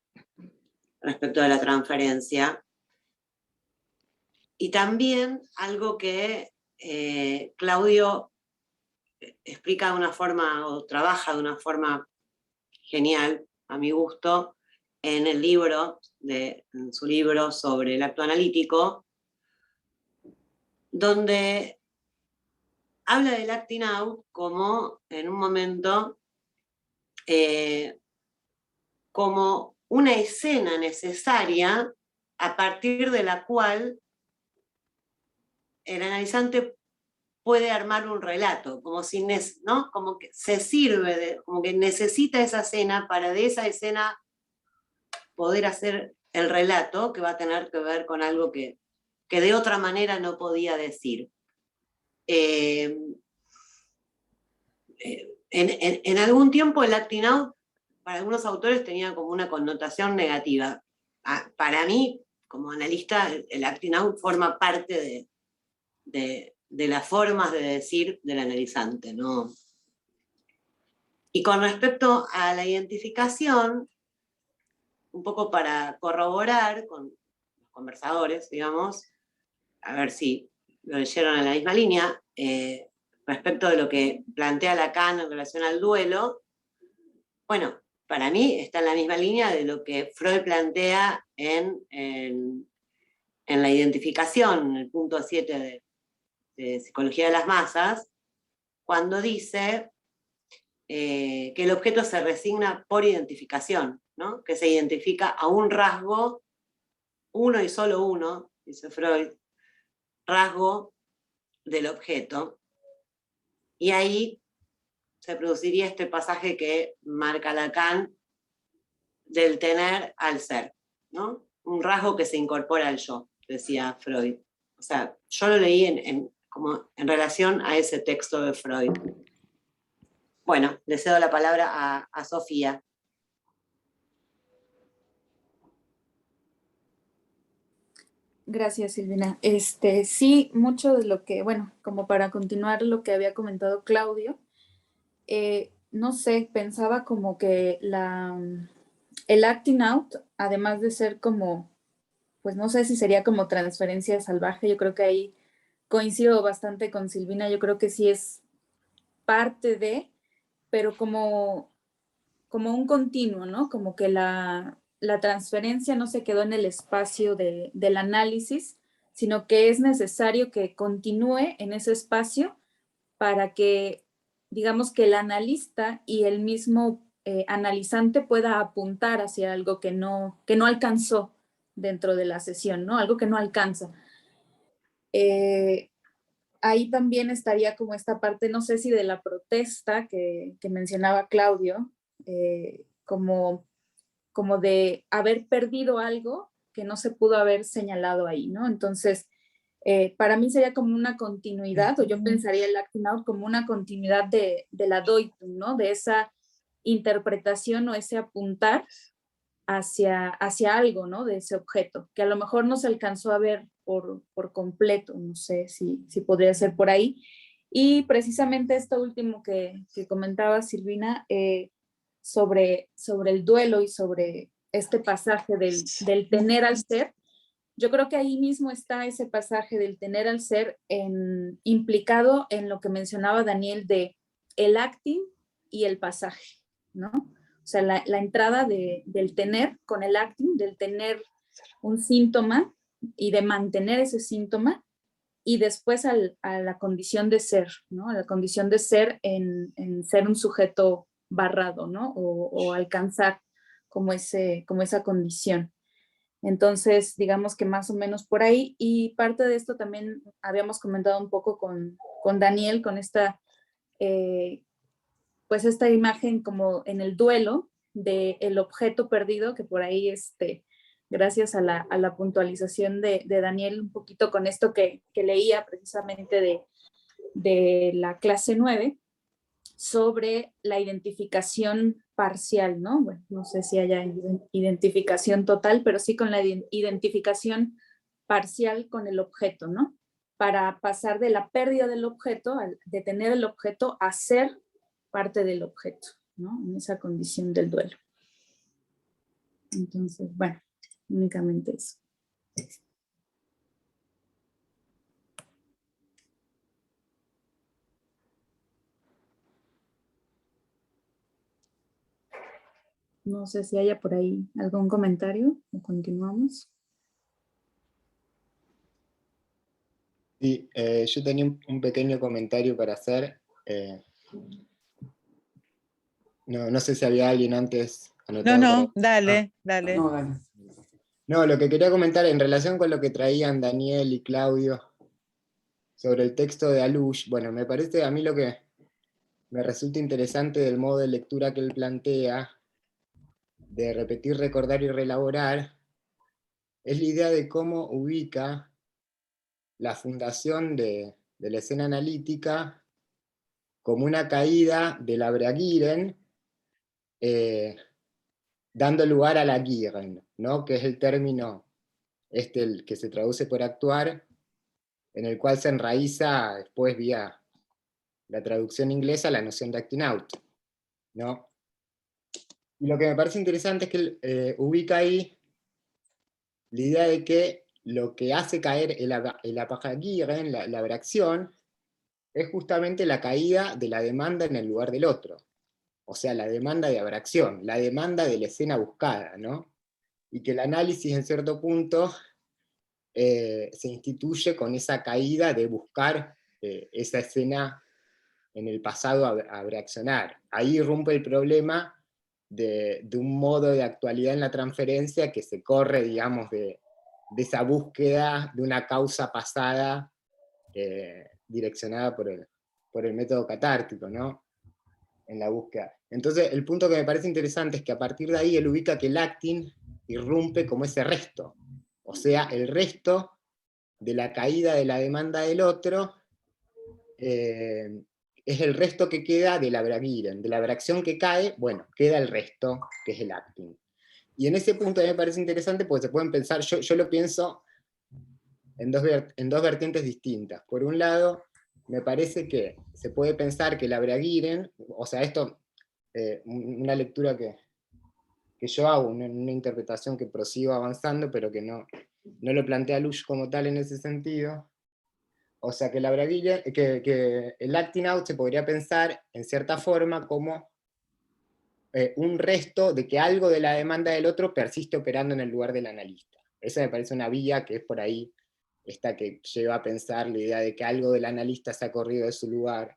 A: respecto de la transferencia. Y también algo que Claudio explica de una forma, o trabaja de una forma genial, a mi gusto, en el libro, en su libro sobre el acto analítico, donde habla del acting out como, en un momento, como una escena necesaria a partir de la cual el analizante puede armar un relato, como si, ¿no? Como que se sirve, como que necesita esa escena para de esa escena poder hacer el relato que va a tener que ver con algo que de otra manera no podía decir. En algún tiempo el acting out para algunos autores tenía como una connotación negativa. Para mí, como analista, el acting out forma parte de las formas de decir del analizante, ¿no? Y con respecto a la identificación, un poco para corroborar con los conversadores, digamos, a ver si lo leyeron en la misma línea, respecto de lo que plantea Lacan en relación al duelo, bueno, para mí está en la misma línea de lo que Freud plantea en la identificación, en el punto 7 de Psicología de las Masas, cuando dice que el objeto se resigna por identificación, ¿no? Que se identifica a un rasgo, uno y solo uno, dice Freud, rasgo del objeto. Y ahí se produciría este pasaje que marca Lacan del tener al ser, ¿no? Un rasgo que se incorpora al yo, decía Freud. O sea, yo lo leí como en relación a ese texto de Freud. Bueno, le cedo la palabra a Sofía.
D: Gracias, Silvina. Sí, mucho de lo que, bueno, como para continuar lo que había comentado Claudio, no sé, pensaba como que el acting out, además de ser como, pues no sé si sería como transferencia salvaje, yo creo que ahí coincido bastante con Silvina, yo creo que sí es parte de, pero como un continuo, ¿no? Como que la transferencia no se quedó en el espacio del análisis, sino que es necesario que continúe en ese espacio para que, digamos, que el analista y el mismo analizante pueda apuntar hacia algo que no alcanzó dentro de la sesión, ¿no? Algo que no alcanza. Ahí también estaría como esta parte, no sé si de la protesta que mencionaba Claudio, como de haber perdido algo que no se pudo haber señalado ahí, ¿no? Entonces, para mí sería como una continuidad, o yo pensaría el acting out como una continuidad de la Doitum, ¿no? De esa interpretación o ese apuntar hacia algo, ¿no? De ese objeto, que a lo mejor no se alcanzó a ver por completo, no sé si podría ser por ahí. Y precisamente esto último que comentaba Silvina, sobre el duelo y sobre este pasaje del tener al ser, yo creo que ahí mismo está ese pasaje del tener al ser implicado en lo que mencionaba Daniel de el acting y el pasaje, ¿no? O sea, la entrada del tener con el acting, del tener un síntoma y de mantener ese síntoma, y después a la condición de ser, ¿no? A la condición de ser en ser un sujeto barrado, ¿no? O alcanzar como esa condición. Entonces, digamos que más o menos por ahí, y parte de esto también habíamos comentado un poco con Daniel, con esta, pues esta imagen como en el duelo del objeto perdido, que por ahí, gracias a la puntualización de Daniel, un poquito con esto que leía precisamente de la clase 9, sobre la identificación parcial, ¿no? Bueno, no sé si haya identificación total, pero sí con la identificación parcial con el objeto, ¿no? Para pasar de la pérdida del objeto, de tener el objeto, a ser parte del objeto, ¿no? En esa condición del duelo. Entonces, bueno, únicamente eso. No sé si haya por ahí algún comentario o continuamos.
G: Sí, yo tenía un pequeño comentario para hacer. No sé si había alguien antes anotado.
E: No, dale.
B: No, dale.
G: No, lo que quería comentar en relación con lo que traían Daniel y Claudio sobre el texto de Alush, bueno, me parece a mí lo que me resulta interesante del modo de lectura que él plantea, de repetir, recordar y reelaborar, es la idea de cómo ubica la fundación de la escena analítica como una caída de la Bragiren, dando lugar a la Giren, ¿no? Que es el término el que se traduce por actuar, en el cual se enraiza después vía la traducción inglesa la noción de acting out, ¿no? Y lo que me parece interesante es que él ubica ahí la idea de que lo que hace caer el apajagiren, la abracción, es justamente la caída de la demanda en el lugar del otro. O sea, la demanda de abracción, la demanda de la escena buscada, ¿no? Y que el análisis en cierto punto se instituye con esa caída de buscar esa escena en el pasado a reaccionar. Ahí irrumpe el problema de un modo de actualidad en la transferencia que se corre, digamos, de esa búsqueda de una causa pasada direccionada por el método catártico, ¿no? En la búsqueda. Entonces, el punto que me parece interesante es que a partir de ahí él ubica que el acting irrumpe como ese resto, o sea, el resto de la caída de la demanda del otro, es el resto que queda de la bragiren, de la abracción que cae, bueno, queda el resto, que es el acting. Y en ese punto a mí me parece interesante porque se pueden pensar, yo lo pienso en dos vertientes distintas. Por un lado, me parece que se puede pensar que la bragiren, o sea, esto, una lectura que yo hago, una interpretación que prosigo avanzando, pero que no lo plantea Lush como tal en ese sentido. O sea, que que el acting out se podría pensar en cierta forma como un resto de que algo de la demanda del otro persiste operando en el lugar del analista. Esa me parece una vía que es por ahí, esta que lleva a pensar la idea de que algo del analista se ha corrido de su lugar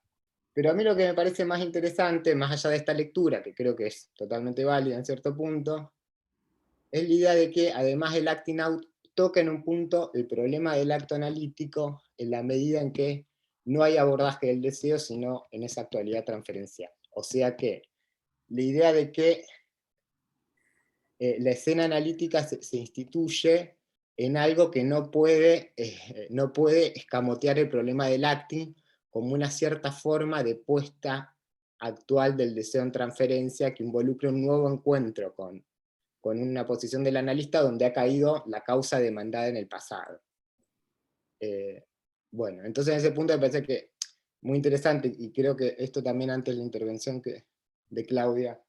G: Pero a mí lo que me parece más interesante, más allá de esta lectura, que creo que es totalmente válida en cierto punto, es la idea de que además el acting out toca en un punto el problema del acto analítico en la medida en que no hay abordaje del deseo, sino en esa actualidad transferencial. O sea que la idea de que la escena analítica se instituye en algo que no puede escamotear el problema del acting como una cierta forma de puesta actual del deseo en transferencia que involucre un nuevo encuentro con una posición del analista donde ha caído la causa demandada en el pasado. Bueno, entonces en ese punto me parece que muy interesante, y creo que esto también antes de la intervención de Claudia,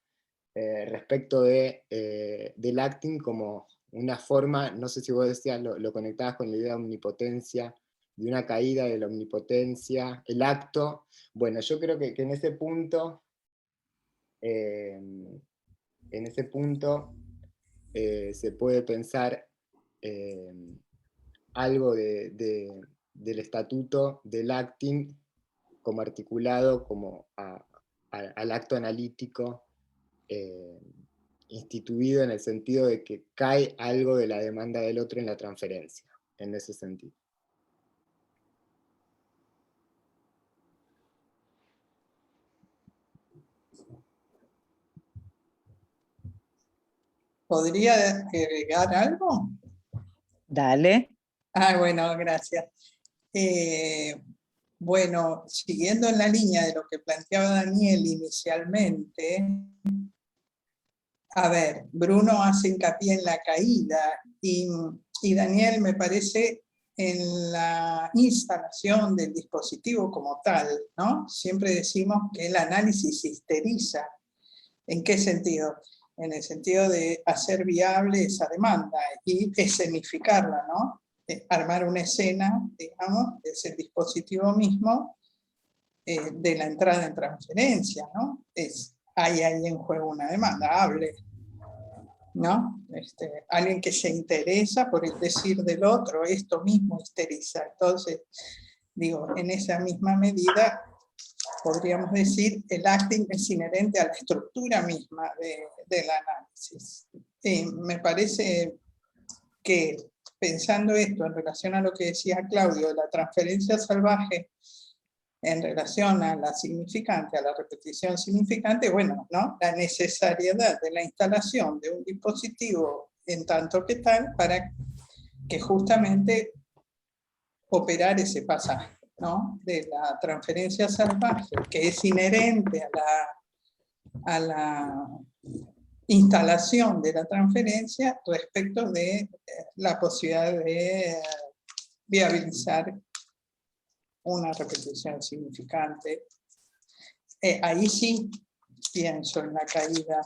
G: respecto del acting como una forma, no sé si vos decías, lo conectabas con la idea de omnipotencia, de una caída de la omnipotencia, el acto. Bueno, yo creo que en ese punto, se puede pensar algo del estatuto del acting como articulado como al acto analítico instituido en el sentido de que cae algo de la demanda del otro en la transferencia, en ese sentido.
H: ¿Podría agregar algo?
E: Dale.
H: Bueno, gracias. Bueno, siguiendo en la línea de lo que planteaba Daniel inicialmente, a ver, Bruno hace hincapié en la caída y Daniel me parece en la instalación del dispositivo como tal, ¿no? Siempre decimos que el análisis se histeriza. ¿En qué sentido? En el sentido de hacer viable esa demanda y escenificarla, ¿no? Armar una escena, digamos, es el dispositivo mismo de la entrada en transferencia, ¿no? Hay ahí en juego una demanda, hable, ¿no? Alguien que se interesa por el decir del otro, esto mismo histeriza. Entonces, digo, en esa misma medida, podríamos decir, el acting es inherente a la estructura misma del análisis. Me parece que, pensando esto en relación a lo que decía Claudio, de la transferencia salvaje, en relación a la significante, a la repetición significante, bueno, ¿no? La necesariedad de la instalación de un dispositivo en tanto que tal para que justamente operar ese pasaje, ¿no? De la transferencia salvaje, que es inherente a la instalación de la transferencia respecto de la posibilidad de viabilizar una repetición significante. Ahí sí pienso en la caída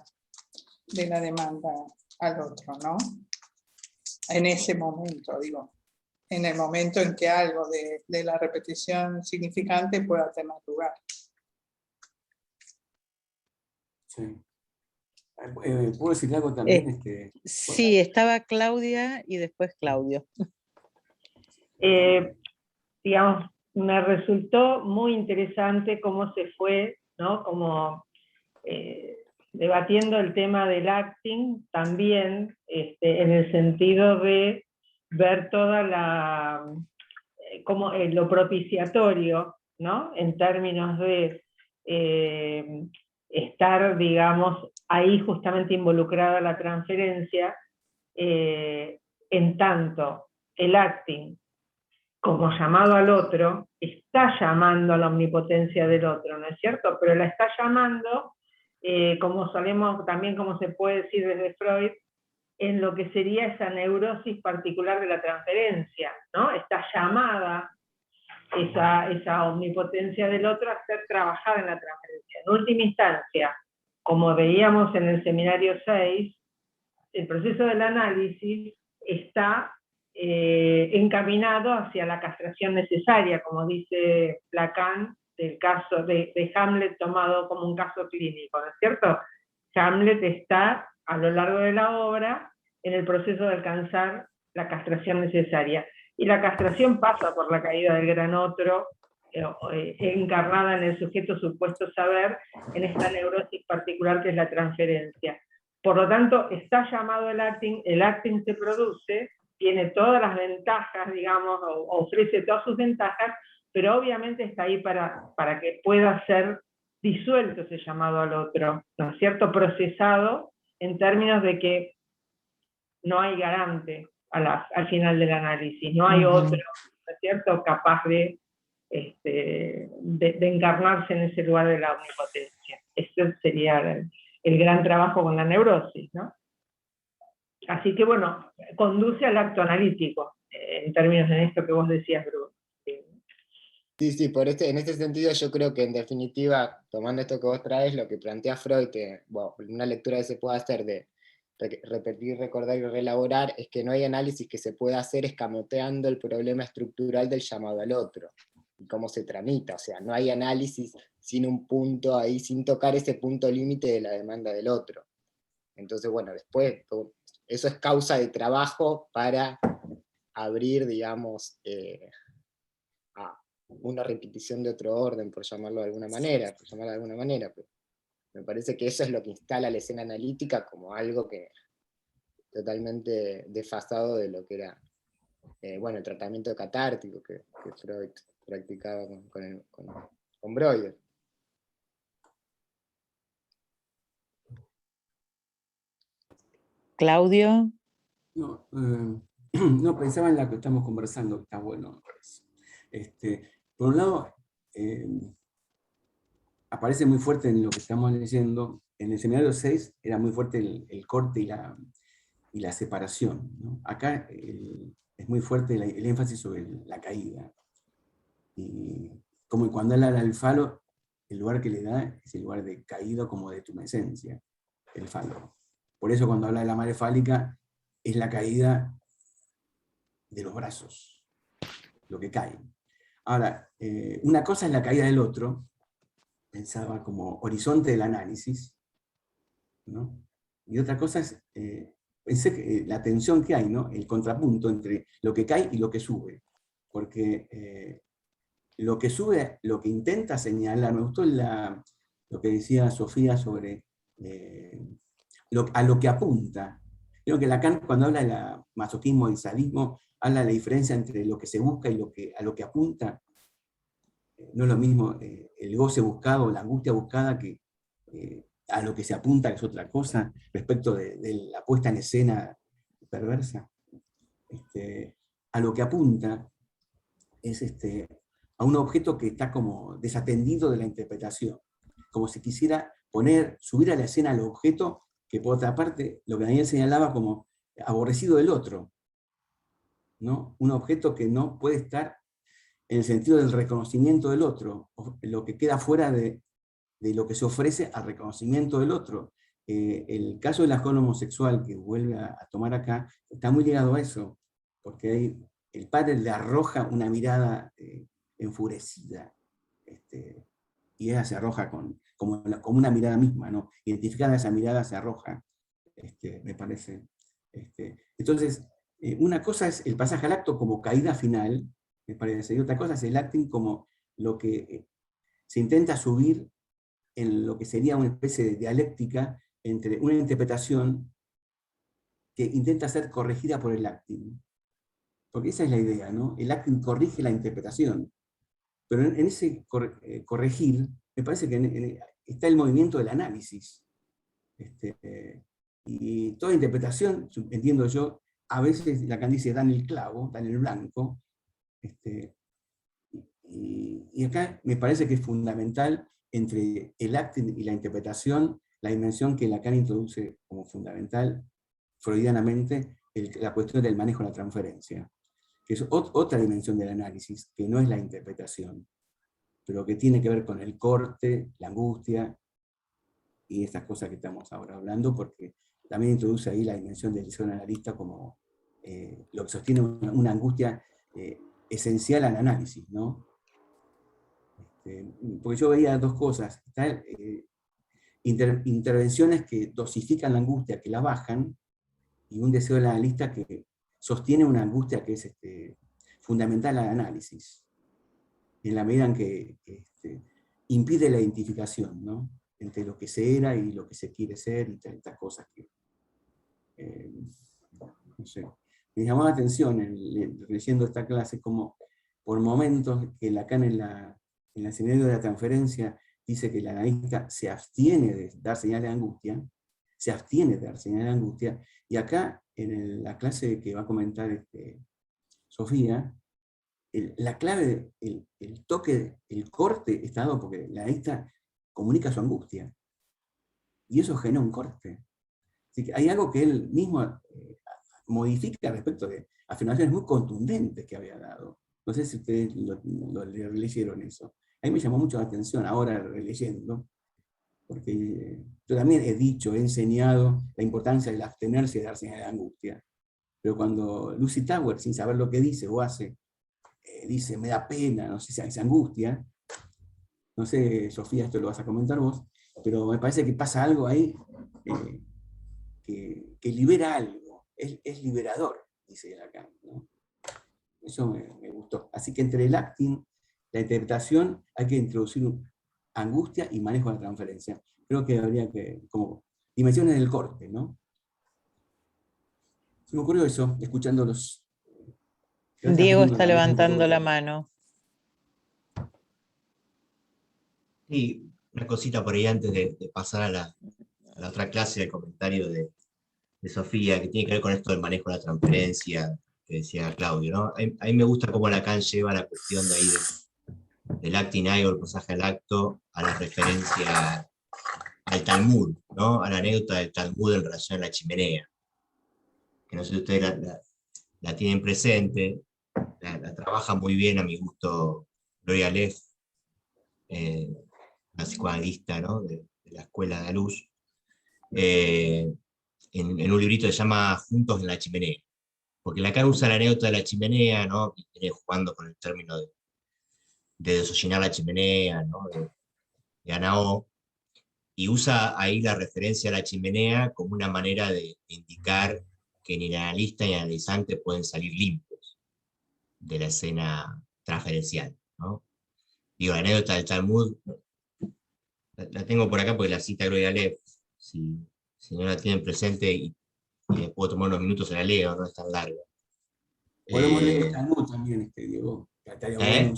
H: de la demanda al otro, ¿no? En ese momento, digo, en el momento en que algo de la repetición significante pueda tener lugar.
B: Sí. ¿Puedo decir algo también?
E: Sí, estaba Claudia y después Claudio.
F: Digamos, me resultó muy interesante cómo se fue, ¿no? Como debatiendo el tema del acting también, en el sentido de ver toda como lo propiciatorio, ¿no? En términos de estar, digamos, ahí justamente involucrada la transferencia, en tanto el acting como llamado al otro, está llamando a la omnipotencia del otro, ¿no es cierto? Pero la está llamando, como sabemos también, como se puede decir desde Freud, en lo que sería esa neurosis particular de la transferencia, ¿no? Está llamada esa omnipotencia del otro a ser trabajada en la transferencia. En última instancia, como veíamos en el seminario 6, el proceso del análisis está encaminado hacia la castración necesaria, como dice Lacan, del caso de Hamlet tomado como un caso clínico, ¿no es cierto? Hamlet está a lo largo de la obra en el proceso de alcanzar la castración necesaria. Y la castración pasa por la caída del gran otro encarnada en el sujeto supuesto saber, en esta neurosis particular que es la transferencia. Por lo tanto, está llamado el acting se produce, tiene todas las ventajas, digamos, ofrece todas sus ventajas, pero obviamente está ahí para que pueda ser disuelto ese llamado al otro, ¿no es cierto? Procesado en términos de que no hay garante al final del análisis, no hay otro, ¿no es cierto?, capaz de encarnarse en ese lugar de la omnipotencia. Ese sería el gran trabajo con la neurosis, ¿no? Así que bueno, conduce al acto analítico, en términos de esto que vos decías, Bruno.
G: Sí, en este sentido yo creo que en definitiva, tomando esto que vos traes, lo que plantea Freud, una lectura que se puede hacer de repetir, recordar y reelaborar, es que no hay análisis que se pueda hacer escamoteando el problema estructural del llamado al otro, y cómo se tramita, o sea, no hay análisis sin un punto ahí, sin tocar ese punto límite de la demanda del otro. Entonces, bueno, después, eso es causa de trabajo para abrir, digamos, a una repetición de otro orden, por llamarlo de alguna manera, pero me parece que eso es lo que instala la escena analítica como algo que totalmente desfasado de lo que era el tratamiento catártico que Freud practicaba con Breuer.
E: Claudio.
B: No, pensaba en la que estamos conversando, que está bueno, me parece. Por un lado, aparece muy fuerte en lo que estamos leyendo. En el seminario 6 era muy fuerte el corte y la separación, ¿no? Acá es muy fuerte el énfasis sobre la caída. Y como cuando habla del falo, el lugar que le da es el lugar de caído como de tumescencia, el falo. Por eso cuando habla de la madre fálica, es la caída de los brazos, lo que cae. Ahora, una cosa es la caída del otro, pensaba como horizonte del análisis, ¿no? Y otra cosa es, pensé que la tensión que hay, ¿no? El contrapunto entre lo que cae y lo que sube. Porque lo que sube, lo que intenta señalar, me gustó lo que decía Sofía sobre a lo que apunta. Creo que Lacan, cuando habla de masoquismo y sadismo, habla de la diferencia entre lo que se busca y a lo que apunta. No es lo mismo el goce buscado, la angustia buscada, que a lo que se apunta, que es otra cosa, respecto de la puesta en escena perversa. A lo que apunta es a un objeto que está como desatendido de la interpretación, como si quisiera subir a la escena al objeto que, por otra parte, lo que Daniel señalaba como aborrecido del otro, ¿no? Un objeto que no puede estar en el sentido del reconocimiento del otro, lo que queda fuera de lo que se ofrece al reconocimiento del otro. El caso de la joven homosexual que vuelve a tomar acá, está muy ligado a eso, porque ahí el padre le arroja una mirada enfurecida, y ella se arroja como una mirada misma, ¿no? Identificada esa mirada se arroja, me parece. Entonces, una cosa es el pasaje al acto como caída final, me parece, y otra cosa es el acting como lo que se intenta subir en lo que sería una especie de dialéctica entre una interpretación que intenta ser corregida por el acting. Porque esa es la idea, ¿no? El acting corrige la interpretación. Pero en ese corregir, me parece que está el movimiento del análisis. Y toda interpretación, entiendo yo, a veces Lacan dice, dan el clavo, dan el blanco. Y acá me parece que es fundamental entre el acting y la interpretación, la dimensión que Lacan introduce como fundamental, freudianamente, la cuestión del manejo de la transferencia, que es otra dimensión del análisis, que no es la interpretación, pero que tiene que ver con el corte, la angustia, y estas cosas que estamos ahora hablando, porque también introduce ahí la dimensión del psicoanalista como lo que sostiene una angustia esencial al análisis, ¿no? Porque yo veía dos cosas. Están intervenciones que dosifican la angustia, que la bajan, y un deseo del analista que sostiene una angustia que es fundamental al análisis. en la medida en que impide la identificación, ¿no? Entre lo que se era y lo que se quiere ser, y tantas cosas que, no sé. Me llamó la atención, leyendo esta clase, como por momentos que Lacan en el seminario de la transferencia dice que el analista se abstiene de dar señales de angustia, y acá en la clase que va a comentar Sofía, la clave, el toque, el corte está dado porque el analista comunica su angustia, y eso genera un corte. Así que hay algo que él mismo modifica respecto de afirmaciones muy contundentes que había dado. No sé si ustedes lo leyeron eso. A mí me llamó mucho la atención ahora releyendo, porque yo también he dicho, he enseñado la importancia del abstenerse y de dar señales de angustia. Pero cuando Lucy Tower, sin saber lo que dice o hace, dice, me da pena, no sé si se angustia, no sé, Sofía, esto lo vas a comentar vos, pero me parece que pasa algo ahí que libera algo, es liberador, dice Lacan, ¿no? Eso me gustó. Así que entre el acting, la interpretación, hay que introducir angustia y manejo de la transferencia. Creo que habría que, como dimensiones del corte, ¿no? Se me ocurrió eso, escuchándolos.
E: Diego está levantando la mano.
I: Sí, una cosita por ahí antes de pasar a la otra clase, del comentario de Sofía, que tiene que ver con esto del manejo de la transferencia, que decía Claudio, ¿no? A mí me gusta cómo Lacan lleva la cuestión de ahí del acting ego, el pasaje al acto, a la referencia al Talmud, ¿no? A la anécdota del Talmud en relación a la chimenea, que no sé si ustedes la tienen presente, la trabaja muy bien a mi gusto Gloria Leff, la psicoanalista, ¿no? de la escuela de Alush, en un librito que se llama Juntos en la chimenea, porque Lacan usa la anécdota de la chimenea, ¿no? Y viene jugando con el término de desollinar la chimenea, ¿no? de Anao, y usa ahí la referencia a la chimenea como una manera de indicar que ni el analista ni el analizante pueden salir limpios de la escena transferencial, ¿no? Digo, la anécdota del Talmud, la tengo por acá porque la cita Gloria Leff, si no la tienen presente y les puedo tomar unos minutos, se la leo, no es tan larga.
B: Podemos leer el Talmud también, Diego. Estaría bueno.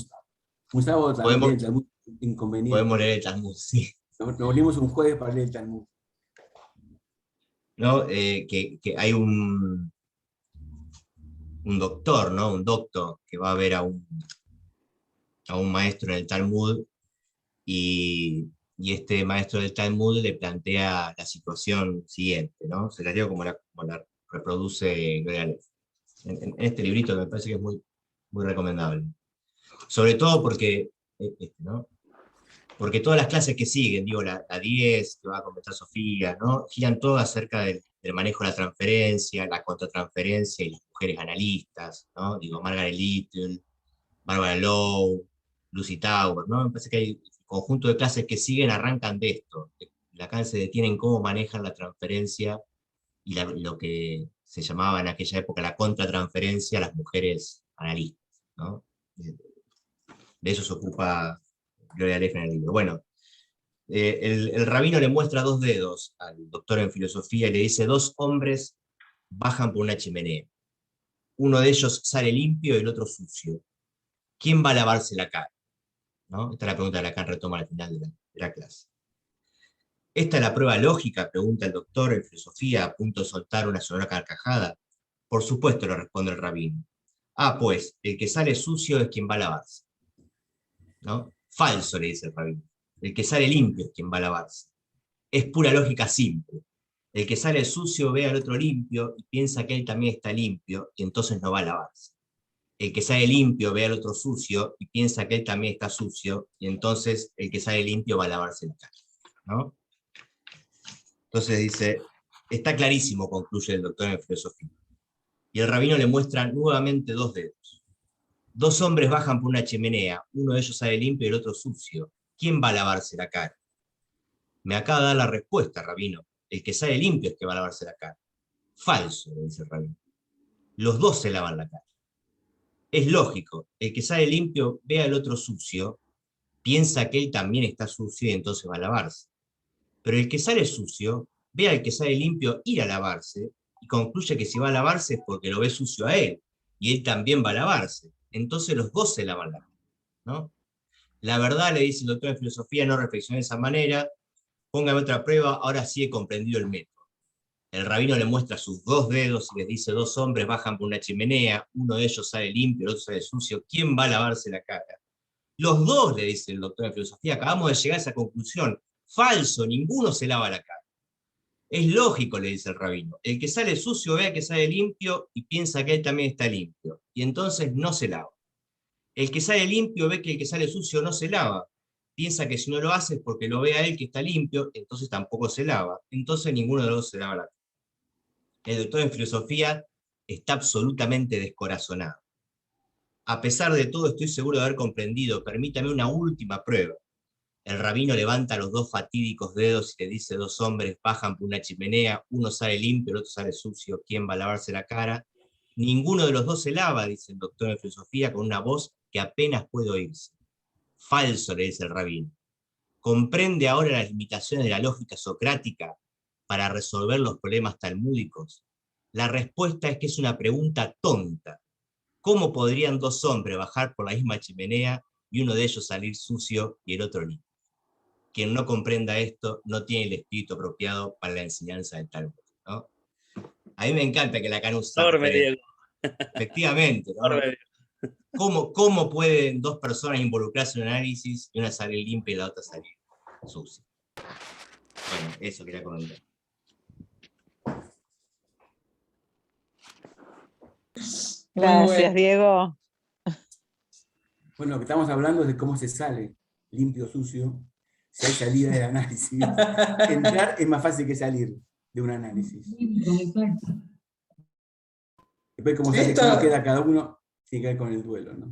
B: Un sábado también leer el Talmud, inconveniente.
I: Podemos leer el Talmud, sí.
B: Nos volvimos un jueves para leer el Talmud.
I: ¿No? Que hay un doctor, ¿no? Un doctor que va a ver a un maestro en el Talmud, y este maestro del Talmud le plantea la situación siguiente, ¿no? Se la leo como la reproduce Gloria Leff. En este librito, que me parece que es muy, muy recomendable. Sobre todo porque, ¿no? Porque todas las clases que siguen, digo, la 10, que va a comentar Sofía, ¿no? Giran todas acerca del manejo de la transferencia, la contratransferencia y las mujeres analistas, ¿no? Digo, Margaret Little, Barbara Lowe, Lucy Tower, ¿no? Me parece que hay un conjunto de clases que siguen, arrancan de esto. Lacan se detiene en cómo manejan la transferencia y lo que se llamaba en aquella época la contratransferencia a las mujeres analistas, ¿no? De eso se ocupa Gloria Leff en el libro. Bueno, el rabino le muestra 2 dedos al doctor en filosofía y le dice: 2 hombres bajan por una chimenea. Uno de ellos sale limpio y el otro sucio. ¿Quién va a lavarse la cara? ¿No? Esta es la pregunta que Lacan retoma al final de la clase. ¿Esta es la prueba lógica?, pregunta el doctor en filosofía, a punto de soltar una sonora carcajada. Por supuesto, le responde el rabino. Pues, el que sale sucio es quien va a lavarse, ¿no? Falso, le dice el rabino. El que sale limpio es quien va a lavarse. Es pura lógica simple. El que sale sucio ve al otro limpio y piensa que él también está limpio y entonces no va a lavarse. El que sale limpio ve al otro sucio y piensa que él también está sucio y entonces el que sale limpio va a lavarse la cara, ¿no? Entonces dice, está clarísimo, concluye el doctor en filosofía. Y el rabino le muestra nuevamente 2 dedos. 2 hombres bajan por una chimenea, uno de ellos sale limpio y el otro sucio. ¿Quién va a lavarse la cara? Me acaba de dar la respuesta, rabino. El que sale limpio es que va a lavarse la cara. Falso, le dice el rabino. Los 2 se lavan la cara. Es lógico, el que sale limpio ve al otro sucio, piensa que él también está sucio y entonces va a lavarse. Pero el que sale sucio ve al que sale limpio ir a lavarse y concluye que si va a lavarse es porque lo ve sucio a él, y él también va a lavarse. Entonces los dos se lavan la cara, ¿no? La verdad, le dice el doctor en filosofía, no reflexioné de esa manera, póngame otra prueba, ahora sí he comprendido el método. El rabino le muestra sus 2 dedos y les dice: 2 hombres bajan por una chimenea, uno de ellos sale limpio, el otro sale sucio, ¿quién va a lavarse la cara? Los dos, le dice el doctor en filosofía, acabamos de llegar a esa conclusión. Falso, ninguno se lava la cara. Es lógico, le dice el rabino. El que sale sucio ve al que sale limpio y piensa que él también está limpio, y entonces no se lava. El que sale limpio ve que el que sale sucio no se lava. Piensa que si no lo hace es porque lo ve a él que está limpio, entonces tampoco se lava. Entonces ninguno de los dos se lava la cara. El doctor en filosofía está absolutamente descorazonado. A pesar de todo, estoy seguro de haber comprendido. Permítame una última prueba. El rabino levanta los 2 fatídicos dedos y le dice: 2 hombres bajan por una chimenea, uno sale limpio, el otro sale sucio, ¿quién va a lavarse la cara? Ninguno de los dos se lava, dice el doctor en filosofía con una voz que apenas puede oírse. Falso, le dice el rabino. ¿Comprende ahora las limitaciones de la lógica socrática para resolver los problemas talmúdicos? La respuesta es que es una pregunta tonta. ¿Cómo podrían 2 hombres bajar por la misma chimenea y uno de ellos salir sucio y el otro limpio? Quien no comprenda esto no tiene el espíritu apropiado para la enseñanza del Talmud, ¿no? A mí me encanta que Lacan usa. Efectivamente, ¿no? ¿Cómo pueden 2 personas involucrarse en un análisis y una salir limpia y la otra salir sucia? Bueno, eso quería comentar.
E: Gracias, Diego.
B: Bueno, lo que estamos hablando es de cómo se sale limpio o sucio, si hay salida del análisis. Entrar es más fácil que salir de un análisis. Después cómo queda cada uno, tiene que ver con el duelo, ¿no?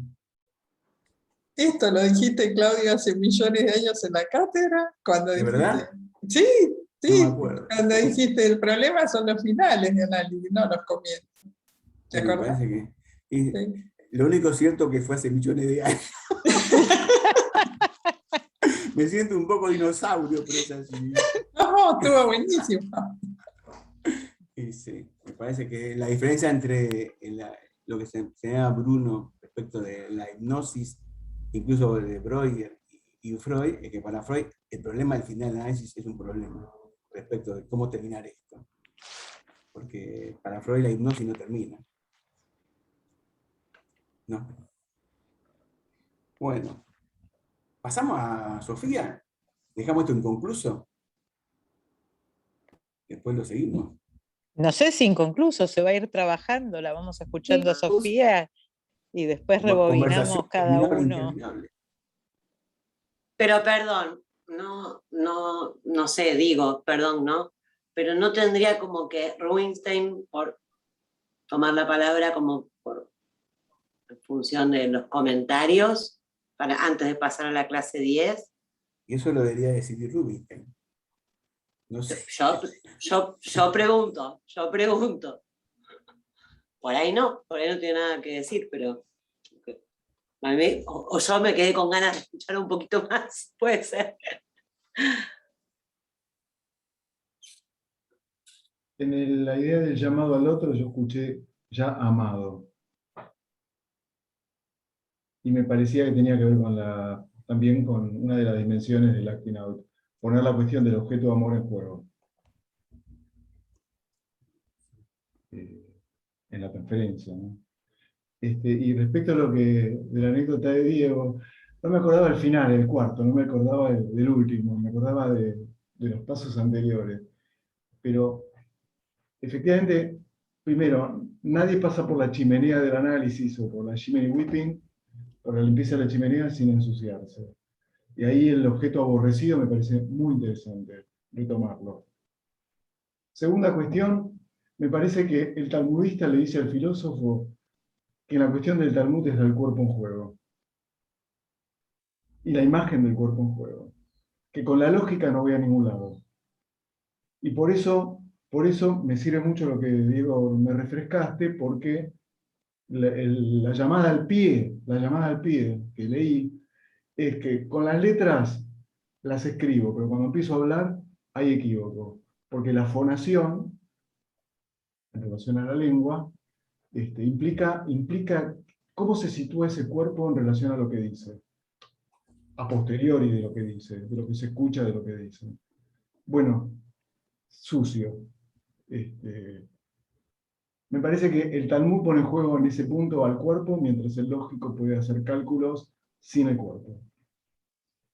H: Esto lo dijiste, Claudio, hace millones de años en la cátedra. Cuando
B: ¿De
H: dijiste,
B: verdad?
H: Sí,
B: No me acuerdo.
H: cuando dijiste el problema son los finales de análisis, no los comienzos. ¿Te
B: Me
H: acordás?
B: parece que... Y
H: Sí.
B: lo único cierto que fue hace millones de años. Me siento un poco dinosaurio, pero es así.
H: No, estuvo buenísimo.
B: Y sí, me parece que la diferencia entre lo que se enseñaba Bruno respecto de la hipnosis, incluso de Breuer y Freud, es que para Freud el problema del final del análisis es un problema respecto de cómo terminar esto. Porque para Freud la hipnosis no termina. No. Bueno, pasamos a Sofía. Dejamos esto inconcluso. Después lo seguimos.
E: No sé si inconcluso, se va a ir trabajando, la vamos escuchando a Sofía y después rebobinamos cada uno.
A: Pero perdón, no sé, digo, perdón, ¿no? Pero no tendría como que Rubinstein, por tomar la palabra como en función de los comentarios, antes de pasar a la clase 10.
B: Y eso lo debería decidir Rubinstein. No sé.
A: Yo pregunto. Por ahí no tiene nada que decir, pero a mí, o yo me quedé con ganas de escuchar un poquito más, puede ser.
C: En la idea del llamado al otro yo escuché ya amado. Y me parecía que tenía que ver también con una de las dimensiones del acting out, poner la cuestión del objeto de amor en juego. En la transferencia, ¿no? Y respecto a de la anécdota de Diego, no me acordaba del final, el cuarto, no me acordaba del último, me acordaba de los pasos anteriores. Pero efectivamente, primero, nadie pasa por la chimenea del análisis o por la chimney whipping, por la limpieza de la chimenea sin ensuciarse. Y ahí el objeto aborrecido me parece muy interesante retomarlo. Segunda cuestión, me parece que el talmudista le dice al filósofo que la cuestión del Talmud es el cuerpo en juego. Y la imagen del cuerpo en juego. Que con la lógica no voy a ningún lado. Y por eso me sirve mucho lo que, Diego, me refrescaste, porque la llamada al pie que leí, es que con las letras las escribo, pero cuando empiezo a hablar hay equívoco, porque la fonación, en relación a la lengua, implica cómo se sitúa ese cuerpo en relación a lo que dice, a posteriori de lo que dice, de lo que se escucha de lo que dice. Bueno, sucio. Me parece que el Talmud pone en juego en ese punto al cuerpo, mientras el lógico puede hacer cálculos sin el cuerpo.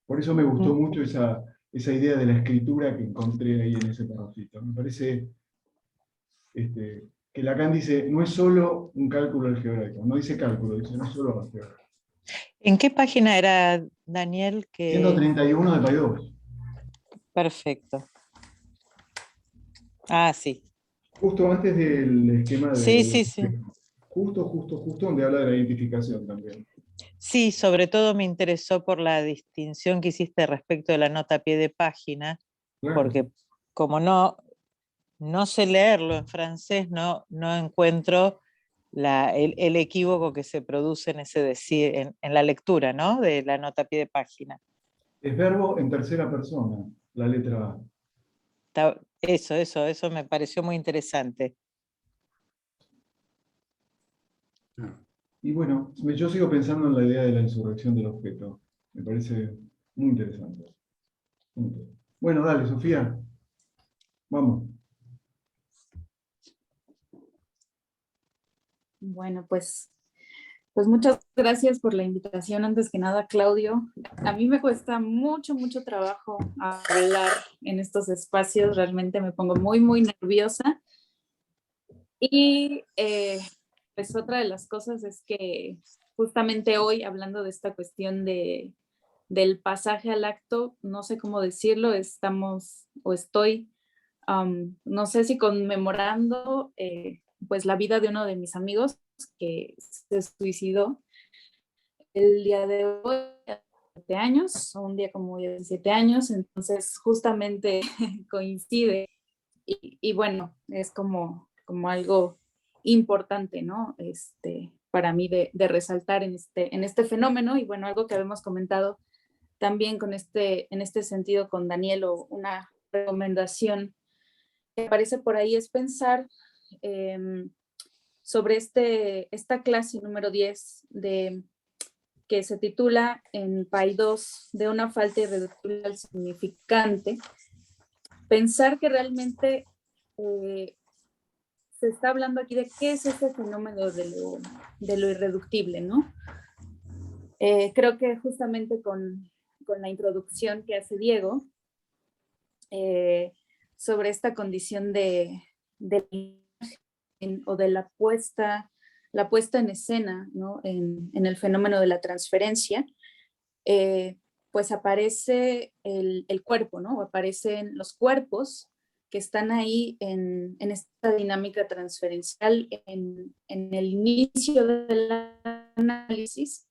C: Por eso me gustó mucho esa idea de la escritura que encontré ahí en ese parrafito. Me parece que Lacan dice, no es solo un cálculo algebraico, no dice cálculo, dice no es solo algebra.
E: ¿En qué página era, Daniel?
C: 131 de Paidós.
E: Perfecto. Ah, sí.
C: Justo antes del esquema de...
E: Sí.
C: Justo donde habla de la identificación también.
E: Sí, sobre todo me interesó por la distinción que hiciste respecto de la nota a pie de página,
C: Claro.
E: porque como no sé leerlo en francés, no encuentro el equívoco que se produce en ese decir, en la lectura, ¿no? De la nota a pie de página.
C: Es verbo en tercera persona, la letra A.
E: Eso me pareció muy interesante.
C: Y bueno, yo sigo pensando en la idea de la insurrección del objeto. Me parece muy interesante. Bueno, dale, Sofía. Vamos.
D: Bueno, pues muchas gracias por la invitación. Antes que nada, Claudio, a mí me cuesta mucho trabajo hablar en estos espacios. Realmente me pongo muy nerviosa. Y pues otra de las cosas es que justamente hoy, hablando de esta cuestión del pasaje al acto, no sé cómo decirlo, estoy, no sé si conmemorando pues la vida de uno de mis amigos que se suicidó el día de hoy, 17 años, o un día como 17 años, entonces justamente coincide y bueno, es como algo importante, ¿no? Para mí de resaltar en este fenómeno y bueno, algo que habíamos comentado también en este sentido con Daniel, o una recomendación que aparece por ahí es pensar sobre esta clase número 10 que se titula en Paidós de una falta irreductible al significante. Pensar que realmente se está hablando aquí de qué es ese fenómeno de lo irreductible, ¿no? Creo que justamente con la introducción que hace Diego sobre esta condición o de la puesta en escena, ¿no? en el fenómeno de la transferencia, pues aparece el cuerpo, ¿no? Aparecen los cuerpos que están ahí en esta dinámica transferencial en el inicio del análisis,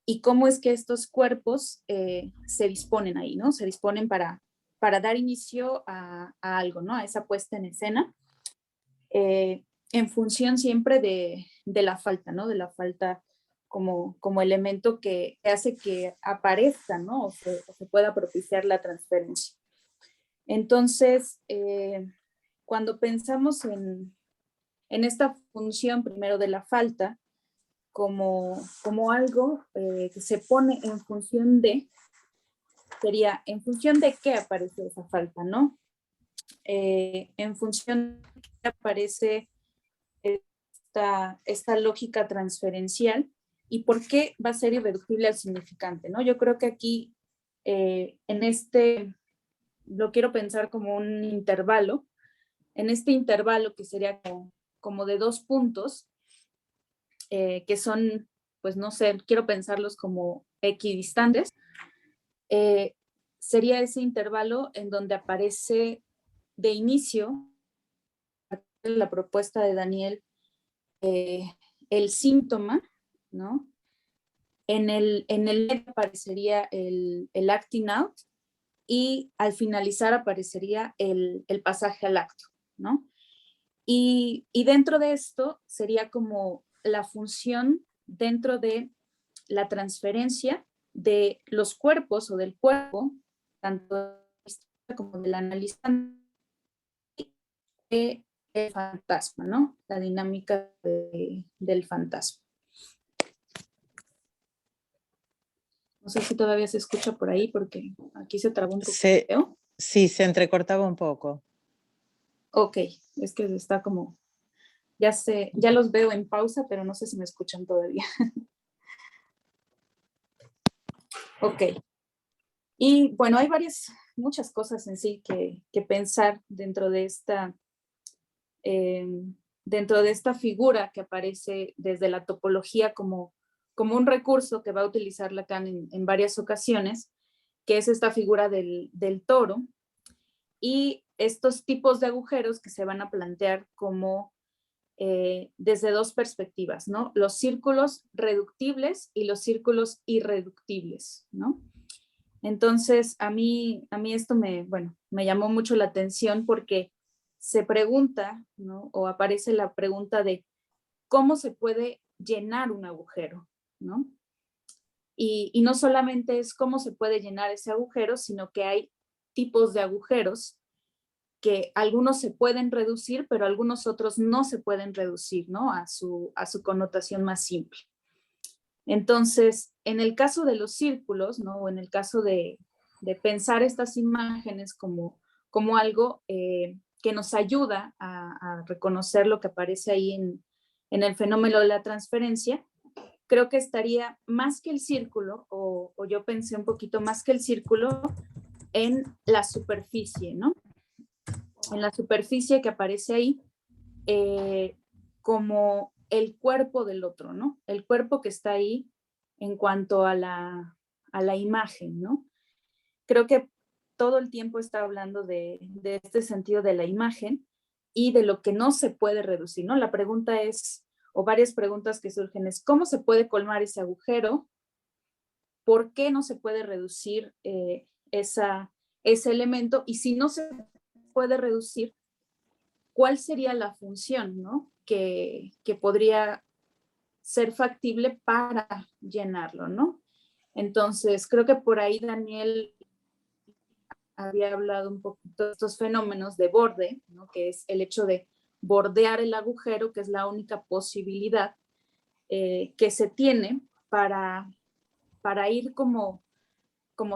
D: y cómo es que estos cuerpos se disponen ahí, ¿no? Se disponen para dar inicio a algo, ¿no? A esa puesta en escena, en función siempre de la falta, ¿no? De la falta como elemento que hace que aparezca, ¿no? O se pueda propiciar la transferencia. Entonces, cuando pensamos en esta función primero de la falta, como algo que se pone en función de, sería en función de qué aparece esa falta, ¿no? En función de qué aparece esta lógica transferencial y por qué va a ser irreductible al significante, ¿no? Yo creo que aquí, lo quiero pensar como un intervalo, en este intervalo que sería como de 2 puntos, que son, pues no sé, quiero pensarlos como equidistantes, sería ese intervalo en donde aparece de inicio la propuesta de Daniel, el síntoma, ¿no? En el medio aparecería el acting out y al finalizar aparecería el pasaje al acto, ¿no? Y dentro de esto sería como la función dentro de la transferencia de los cuerpos o del cuerpo, tanto como del analizante, del fantasma, ¿no? La dinámica del fantasma. No sé si todavía se escucha por ahí porque aquí se trabó un poco.
E: Sí, se entrecortaba un poco.
D: Ok, es que está como, ya los veo en pausa, pero no sé si me escuchan todavía. Ok. Y bueno, hay muchas cosas en sí que pensar dentro de esta figura que aparece desde la topología como un recurso que va a utilizar Lacan en varias ocasiones, que es esta figura del toro, y estos tipos de agujeros que se van a plantear como desde dos perspectivas, ¿no? Los círculos reductibles y los círculos irreductibles, ¿no? Entonces, a mí esto me llamó mucho la atención porque se pregunta, ¿no? O aparece la pregunta de cómo se puede llenar un agujero, ¿no? Y no solamente es cómo se puede llenar ese agujero, sino que hay tipos de agujeros que algunos se pueden reducir, pero algunos otros no se pueden reducir, ¿no? A su connotación más simple. Entonces, en el caso de los círculos, ¿no? O en el caso de pensar estas imágenes como algo que nos ayuda a reconocer lo que aparece ahí en el fenómeno de la transferencia, creo que estaría más que el círculo, o yo pensé un poquito más que el círculo, en la superficie, ¿no? En la superficie que aparece ahí como el cuerpo del otro, ¿no? El cuerpo que está ahí en cuanto a la imagen, ¿no? Creo que todo el tiempo está hablando de este sentido de la imagen y de lo que no se puede reducir, ¿no? La pregunta es, o varias preguntas que surgen es, ¿cómo se puede colmar ese agujero? ¿Por qué no se puede reducir ese elemento? Y si no se puede reducir, ¿cuál sería la función, ¿no? que podría ser factible para llenarlo, ¿no? Entonces, creo que por ahí Daniel había hablado un poquito de estos fenómenos de borde, ¿no? Que es el hecho de bordear el agujero, que es la única posibilidad que se tiene para ir como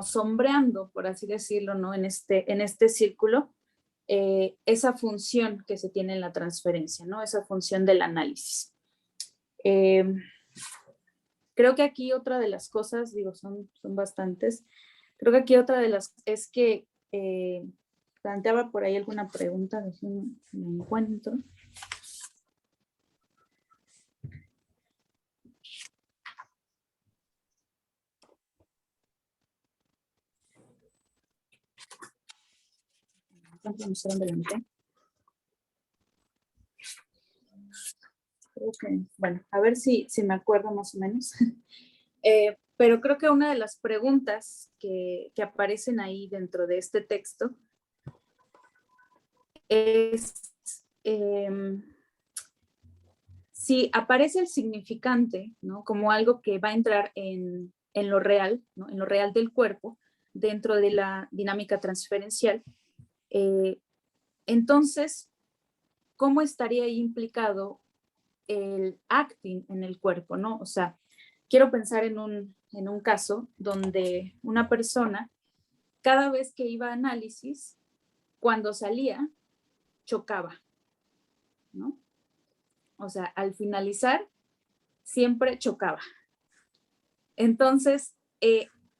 D: sombreando, por así decirlo, ¿no? En este círculo, esa función que se tiene en la transferencia, ¿no? Esa función del análisis. Creo que aquí otra de las cosas, digo, son bastantes, creo que aquí otra de las es que planteaba por ahí alguna pregunta, déjenme me encuentro. Okay. Bueno, a ver si me acuerdo más o menos. Pero creo que una de las preguntas que aparecen ahí dentro de este texto es si aparece el significante, ¿no? Como algo que va a entrar en lo real, ¿no? En lo real del cuerpo, dentro de la dinámica transferencial, entonces, ¿cómo estaría ahí implicado el acting en el cuerpo, ¿no? O sea, quiero pensar en un caso donde una persona, cada vez que iba a análisis, cuando salía, chocaba, ¿no? O sea, al finalizar, siempre chocaba. Entonces,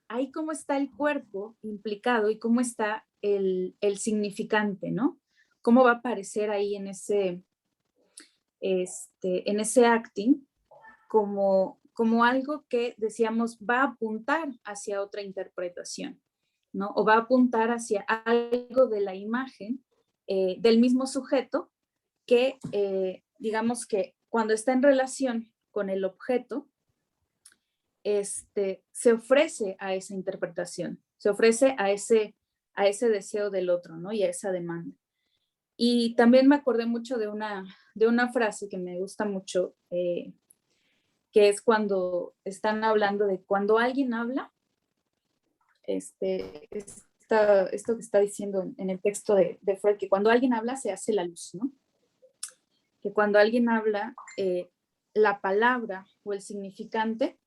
D: ahí cómo está el cuerpo implicado y cómo está el significante, ¿no? Cómo va a aparecer ahí en ese acting como algo que decíamos va a apuntar hacia otra interpretación, ¿no? O va a apuntar hacia algo de la imagen del mismo sujeto que, digamos que cuando está en relación con el objeto, se ofrece a esa interpretación, se ofrece a ese deseo del otro, ¿no? Y a esa demanda. Y también me acordé mucho de una frase que me gusta mucho, que es cuando están hablando de cuando alguien habla, esto que está diciendo en el texto de Freud, que cuando alguien habla se hace la luz, ¿no? Que cuando alguien habla, la palabra o el significante,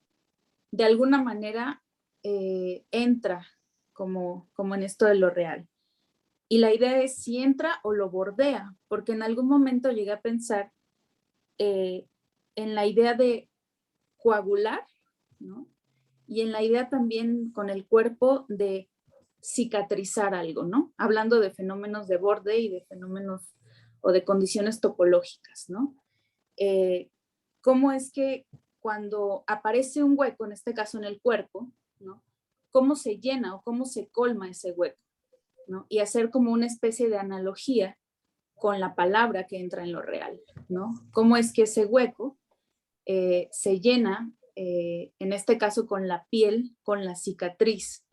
D: de alguna manera entra como en esto de lo real. Y la idea es si entra o lo bordea, porque en algún momento llegué a pensar en la idea de coagular, ¿no? Y en la idea también con el cuerpo de cicatrizar algo, ¿no? Hablando de fenómenos de borde y de fenómenos o de condiciones topológicas, ¿no? ¿Cómo es que cuando aparece un hueco, en este caso en el cuerpo, ¿no? ¿Cómo se llena o cómo se colma ese hueco? ¿No? Y hacer como una especie de analogía con la palabra que entra en lo real, ¿no? ¿Cómo es que ese hueco se llena, en este caso con la piel, con la cicatriz,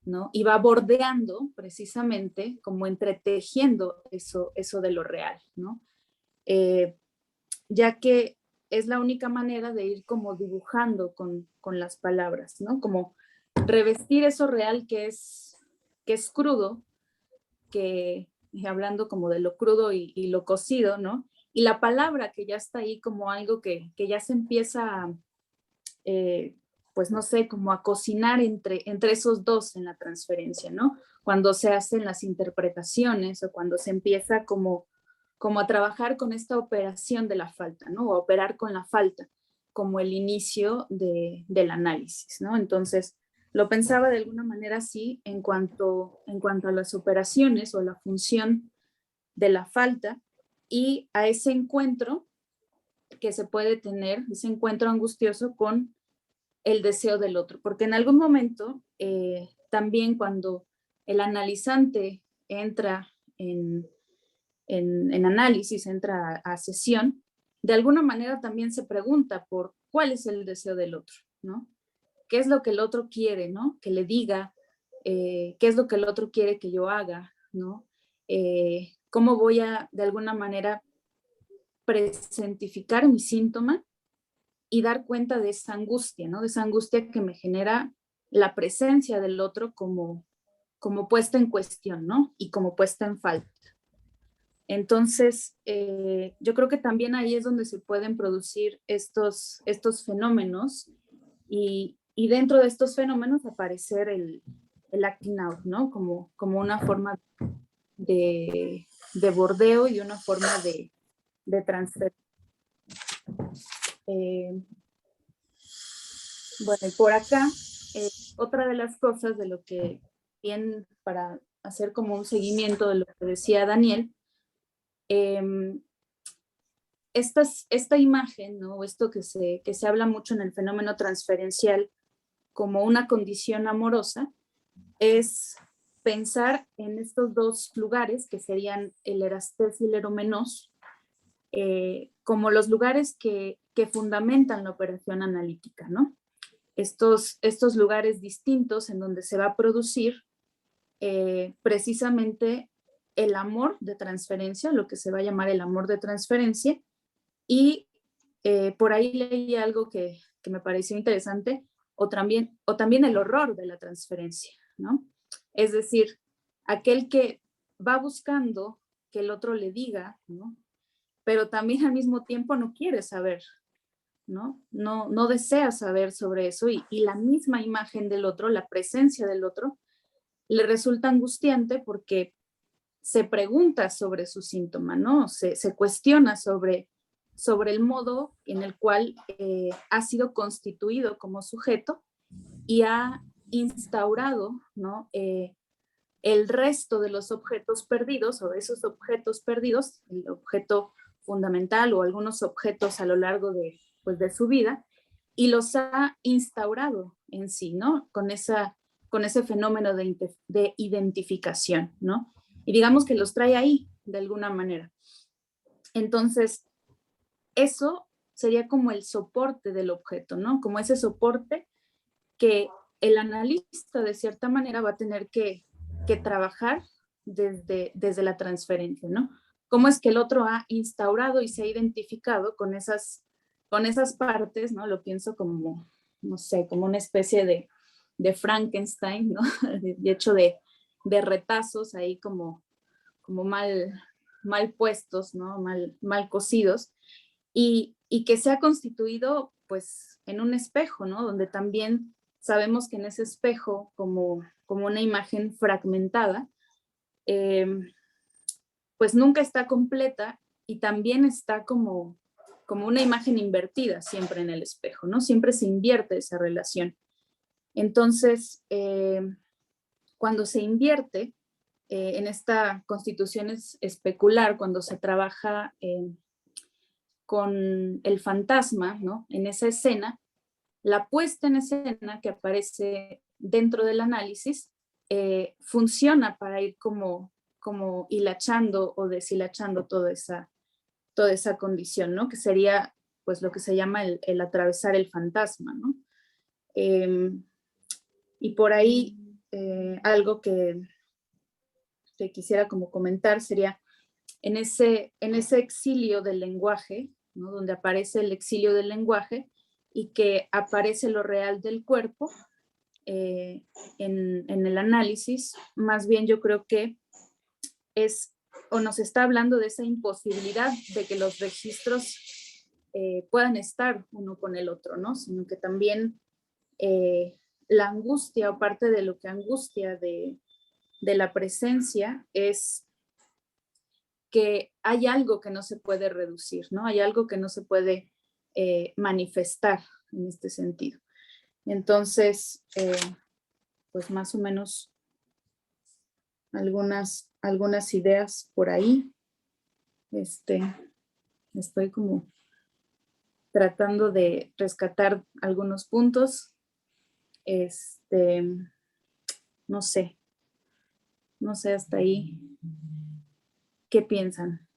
D: ¿no? Y va bordeando precisamente, como entretejiendo eso de lo real, ¿no? Ya que es la única manera de ir como dibujando con las palabras, ¿no? Como revestir eso real que es crudo, que hablando como de lo crudo y lo cocido, ¿no? Y la palabra que ya está ahí como algo que ya se empieza, pues no sé, como a cocinar entre esos dos en la transferencia, ¿no? Cuando se hacen las interpretaciones o cuando se empieza como a trabajar con esta operación de la falta, ¿no? O operar con la falta como el inicio del análisis, ¿no? Entonces, lo pensaba de alguna manera así en cuanto a las operaciones o la función de la falta y a ese encuentro que se puede tener, ese encuentro angustioso con el deseo del otro. Porque en algún momento, también cuando el analizante entra en análisis, entra a sesión, de alguna manera también se pregunta por cuál es el deseo del otro, ¿no? ¿Qué es lo que el otro quiere, ¿no? Que le diga, qué es lo que el otro quiere que yo haga, ¿no? ¿Cómo voy a, de alguna manera, presentificar mi síntoma y dar cuenta de esa angustia, ¿no? De esa angustia que me genera la presencia del otro como puesta en cuestión, ¿no? Y como puesta en falta. Entonces, yo creo que también ahí es donde se pueden producir estos fenómenos y dentro de estos fenómenos aparecer el acting out, ¿no? Como una forma de bordeo y una forma de transfer. Bueno, y por acá, otra de las cosas de lo que, bien para hacer como un seguimiento de lo que decía Daniel, esta imagen, ¿no? Esto que se habla mucho en el fenómeno transferencial como una condición amorosa, es pensar en estos dos lugares que serían el erastés y el eromenos, como los lugares que fundamentan la operación analítica, ¿no? Estos lugares distintos en donde se va a producir precisamente el amor de transferencia, lo que se va a llamar el amor de transferencia, y por ahí leí algo que me pareció interesante, o también el horror de la transferencia, ¿no? Es decir, aquel que va buscando que el otro le diga, ¿no? Pero también al mismo tiempo no quiere saber, ¿no? No desea saber sobre eso y la misma imagen del otro, la presencia del otro, le resulta angustiante porque se pregunta sobre su síntoma, ¿no? Se cuestiona sobre el modo en el cual ha sido constituido como sujeto y ha instaurado, ¿no? El resto de los objetos perdidos o esos objetos perdidos, el objeto fundamental o algunos objetos a lo largo de su vida, y los ha instaurado en sí, ¿no? Con ese fenómeno de identificación, ¿no? Y digamos que los trae ahí de alguna manera. Entonces, eso sería como el soporte del objeto, ¿no? Como ese soporte que el analista de cierta manera va a tener que trabajar desde la transferencia, ¿no? ¿Cómo es que el otro ha instaurado y se ha identificado con esas con esas partes, ¿no? Lo pienso como, no sé, como una especie de Frankenstein, ¿no? De hecho de retazos ahí como mal puestos, ¿no? Mal cosidos, y que se ha constituido pues en un espejo, ¿no? Donde también sabemos que en ese espejo, como una imagen fragmentada, pues nunca está completa, y también está como una imagen invertida siempre en el espejo, ¿no? Siempre se invierte esa relación. Entonces, cuando se invierte en esta constitución especular, cuando se trabaja con el fantasma, ¿no? En esa escena, la puesta en escena que aparece dentro del análisis funciona para ir como hilachando o deshilachando toda esa condición, ¿no? Que sería pues lo que se llama el atravesar el fantasma, ¿no? Y por ahí algo que quisiera como comentar sería en ese exilio del lenguaje, ¿no? Donde aparece el exilio del lenguaje y que aparece lo real del cuerpo en el análisis. Más bien yo creo que nos está hablando de esa imposibilidad de que los registros puedan estar uno con el otro, ¿no? Sino que también la angustia, o parte de lo que angustia de la presencia, es que hay algo que no se puede reducir, ¿no? Hay algo que no se puede manifestar en este sentido. Entonces, pues más o menos algunas ideas por ahí. Estoy como tratando de rescatar algunos puntos. No sé hasta ahí. ¿Qué piensan?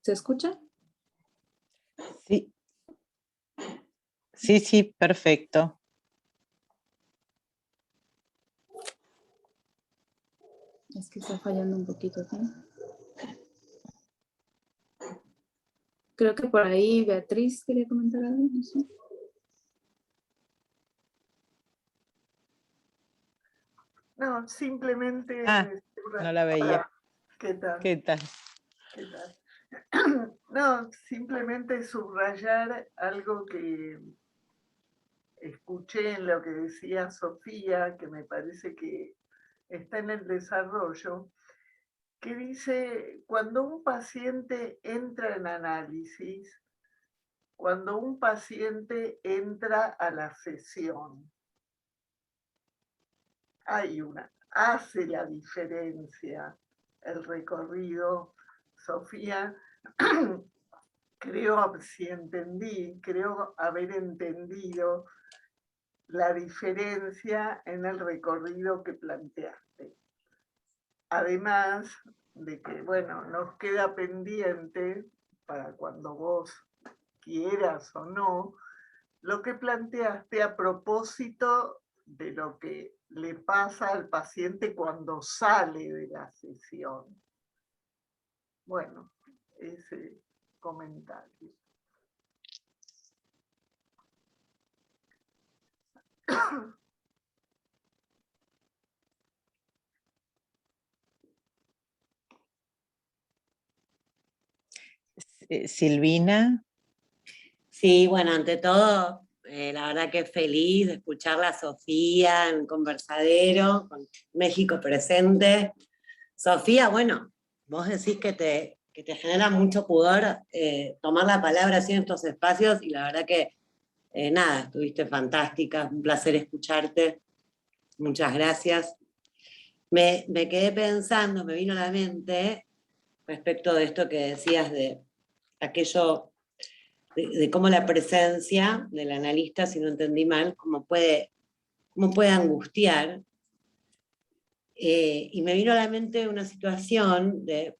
D: ¿Se escucha?
E: Sí. Sí, perfecto.
D: Es que está fallando un poquito aquí. Creo que por ahí Beatriz quería comentar algo, no sé.
J: No, simplemente...
E: No la veía.
J: ¿Qué tal?
E: ¿Qué tal?
J: ¿Qué tal? No, simplemente subrayar algo que escuché en lo que decía Sofía, que me parece que está en el desarrollo, que dice, cuando un paciente entra en análisis, cuando un paciente entra a la sesión, hace la diferencia el recorrido. Sofía, creo haber entendido la diferencia en el recorrido que planteaste. Además de que, bueno, nos queda pendiente para cuando vos quieras o no, lo que planteaste a propósito de lo que le pasa al paciente cuando sale de la sesión. Bueno, ese comentario.
E: Silvina.
A: Sí, bueno, ante todo, la verdad que feliz de escucharla a Sofía en Conversadero, con México presente. Sofía, bueno, vos decís que te genera mucho pudor tomar la palabra así en estos espacios, y la verdad que nada, estuviste fantástica, un placer escucharte. Muchas gracias. Me quedé pensando, me vino a la mente respecto de esto que decías de aquello, de cómo la presencia del analista, si no entendí mal, cómo puede angustiar. Y me vino a la mente una situación de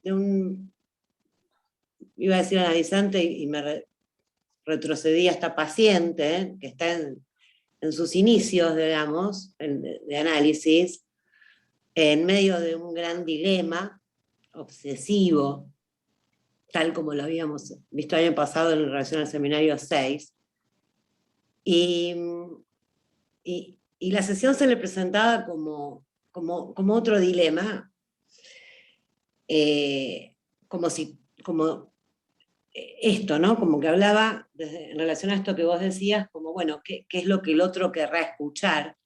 A: un, iba a decir analizante y me retrocedí hasta paciente, que está en en sus inicios, digamos, de análisis, en medio de un gran dilema obsesivo, tal como lo habíamos visto el año pasado en relación al seminario 6, y la sesión se le presentaba como otro dilema, como esto, ¿no? Como que hablaba en relación a esto que vos decías, como bueno, ¿qué es lo que el otro querrá escuchar?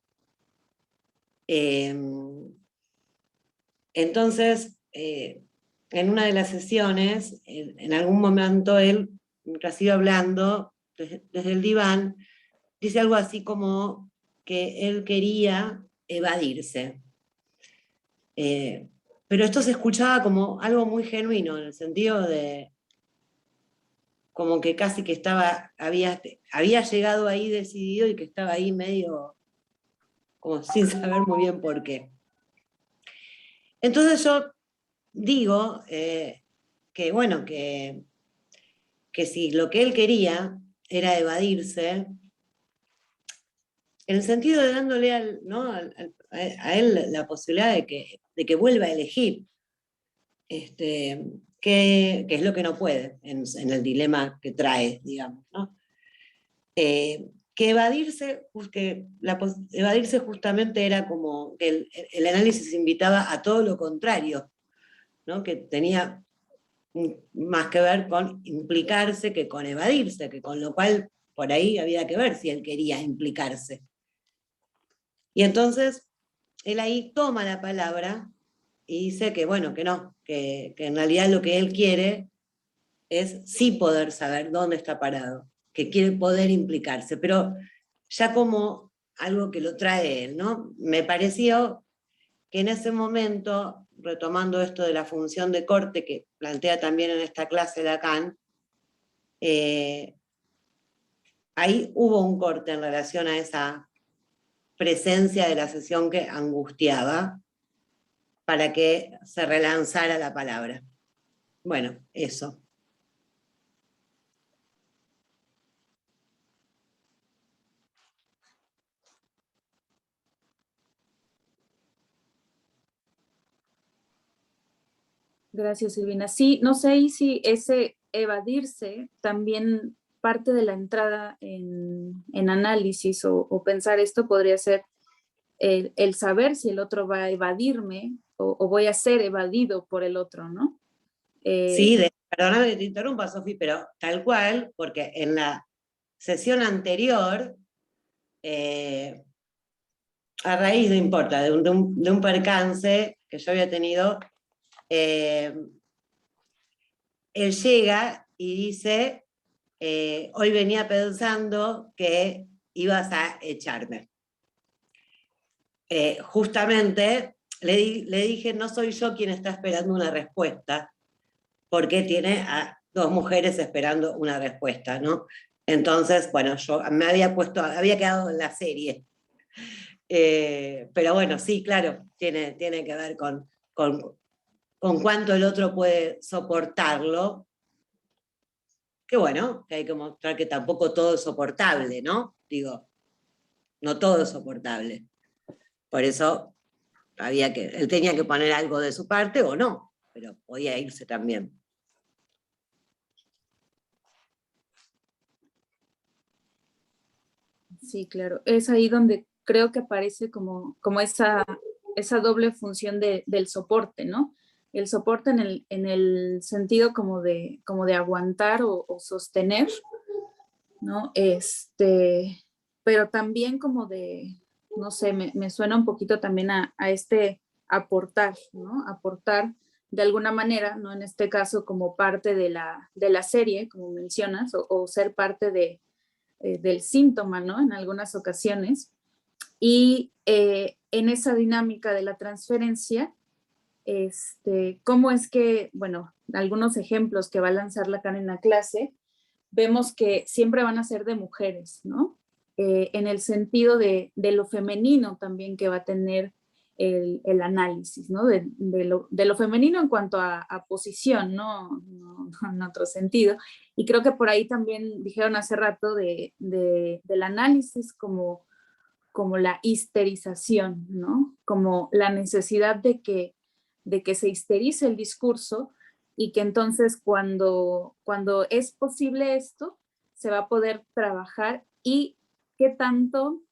A: Entonces, en una de las sesiones, en algún momento él, mientras iba hablando desde el diván, dice algo así como que él quería evadirse. Pero esto se escuchaba como algo muy genuino, en el sentido de como que casi que había llegado ahí decidido y que estaba ahí medio como sin saber muy bien por qué. Entonces yo digo que bueno, que si lo que él quería era evadirse, en el sentido de dándole a él la posibilidad de que vuelva a elegir, que es lo que no puede en el dilema que trae, digamos, ¿no? Que evadirse justamente era como que el análisis invitaba a todo lo contrario, ¿no? Que tenía más que ver con implicarse que con evadirse, que con lo cual por ahí había que ver si él quería implicarse. Y entonces él ahí toma la palabra y dice que bueno, que no, que en realidad lo que él quiere es sí poder saber dónde está parado, que quiere poder implicarse, pero ya como algo que lo trae él, ¿no? Me pareció que en ese momento, retomando esto de la función de corte que plantea también en esta clase Lacan, ahí hubo un corte en relación a esa presencia de la sesión que angustiaba para que se relanzara la palabra. Bueno, eso.
D: Gracias, Silvina. Sí, no sé si ese evadirse también parte de la entrada en análisis o pensar esto podría ser el saber si el otro va a evadirme o voy a ser evadido por el otro, ¿no?
A: Sí, perdóname que te interrumpa, Sofi, pero tal cual, porque en la sesión anterior, a raíz, no importa, de un percance que yo había tenido, él llega y dice, hoy venía pensando que ibas a echarme. Justamente le dije, no soy yo quien está esperando una respuesta, porque tiene a dos mujeres esperando una respuesta, ¿no? Entonces, bueno, yo me había quedado en la serie. Pero bueno, sí, claro, tiene que ver con cuánto el otro puede soportarlo. Que bueno, que hay que mostrar que tampoco todo es soportable, ¿no? Digo, no todo es soportable. Por eso él tenía que poner algo de su parte o no, pero podía irse también.
D: Sí, claro. Es ahí donde creo que aparece como esa doble función del soporte, ¿no? El soporte en el sentido como de aguantar o sostener, ¿no? Pero también como de, no sé, me suena un poquito también a este aportar, ¿no? Aportar de alguna manera, ¿no? En este caso como parte de la serie, como mencionas, o ser parte del síntoma, ¿no? En algunas ocasiones. Y en esa dinámica de la transferencia, cómo es que, bueno, algunos ejemplos que va a lanzar Lacan en la clase, vemos que siempre van a ser de mujeres, ¿no? En el sentido de lo femenino también que va a tener el análisis, ¿no? De lo femenino en cuanto a posición, ¿no? No en otro sentido. Y creo que por ahí también dijeron hace rato del análisis como como la histerización, ¿no? Como la necesidad de que se histerice el discurso y que entonces cuando es posible esto, se va a poder trabajar y qué tanto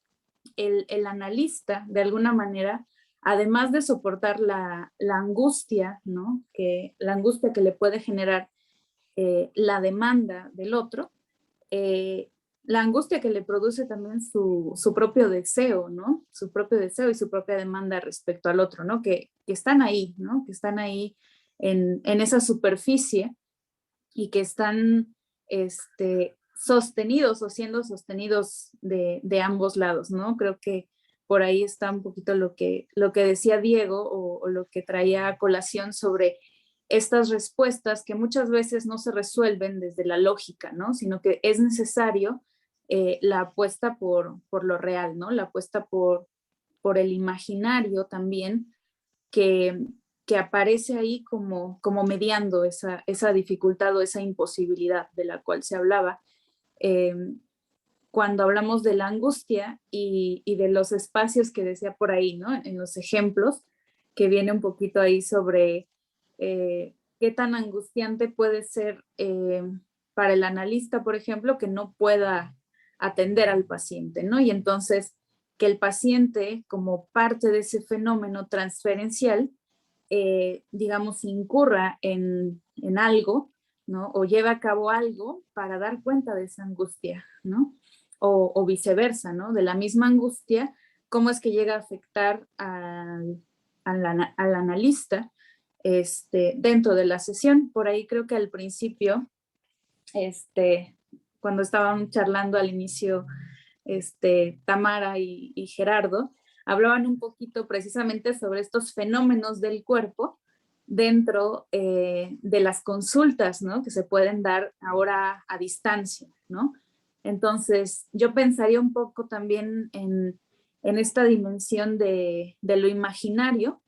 D: el analista, de alguna manera, además de soportar la angustia, ¿no? La angustia que le puede generar la demanda del otro, la angustia que le produce también su propio deseo, ¿no? Su propio deseo y su propia demanda respecto al otro, ¿no? Que están ahí, ¿no? Que están ahí en esa superficie y que están sostenidos o siendo sostenidos de ambos lados, ¿no? Creo que por ahí está un poquito lo que decía Diego o lo que traía a colación sobre estas respuestas que muchas veces no se resuelven desde la lógica, ¿no? Sino que es necesario la apuesta por lo real, ¿no? La apuesta por el imaginario también que aparece ahí como mediando esa dificultad o esa imposibilidad de la cual se hablaba. Cuando hablamos de la angustia y de los espacios que decía por ahí, ¿no? En los ejemplos, que viene un poquito ahí sobre qué tan angustiante puede ser para el analista, por ejemplo, que no pueda atender al paciente, ¿no? Y entonces que el paciente, como parte de ese fenómeno transferencial, digamos, incurra en algo, ¿no? O lleve a cabo algo para dar cuenta de esa angustia, ¿no? O viceversa, ¿no? De la misma angustia, cómo es que llega a afectar al analista dentro de la sesión. Por ahí creo que al principio, cuando estaban charlando al inicio, Tamara y Gerardo, hablaban un poquito precisamente sobre estos fenómenos del cuerpo dentro de las consultas, ¿no? Que se pueden dar ahora a distancia, ¿no? Entonces, yo pensaría un poco también en esta dimensión de lo imaginario,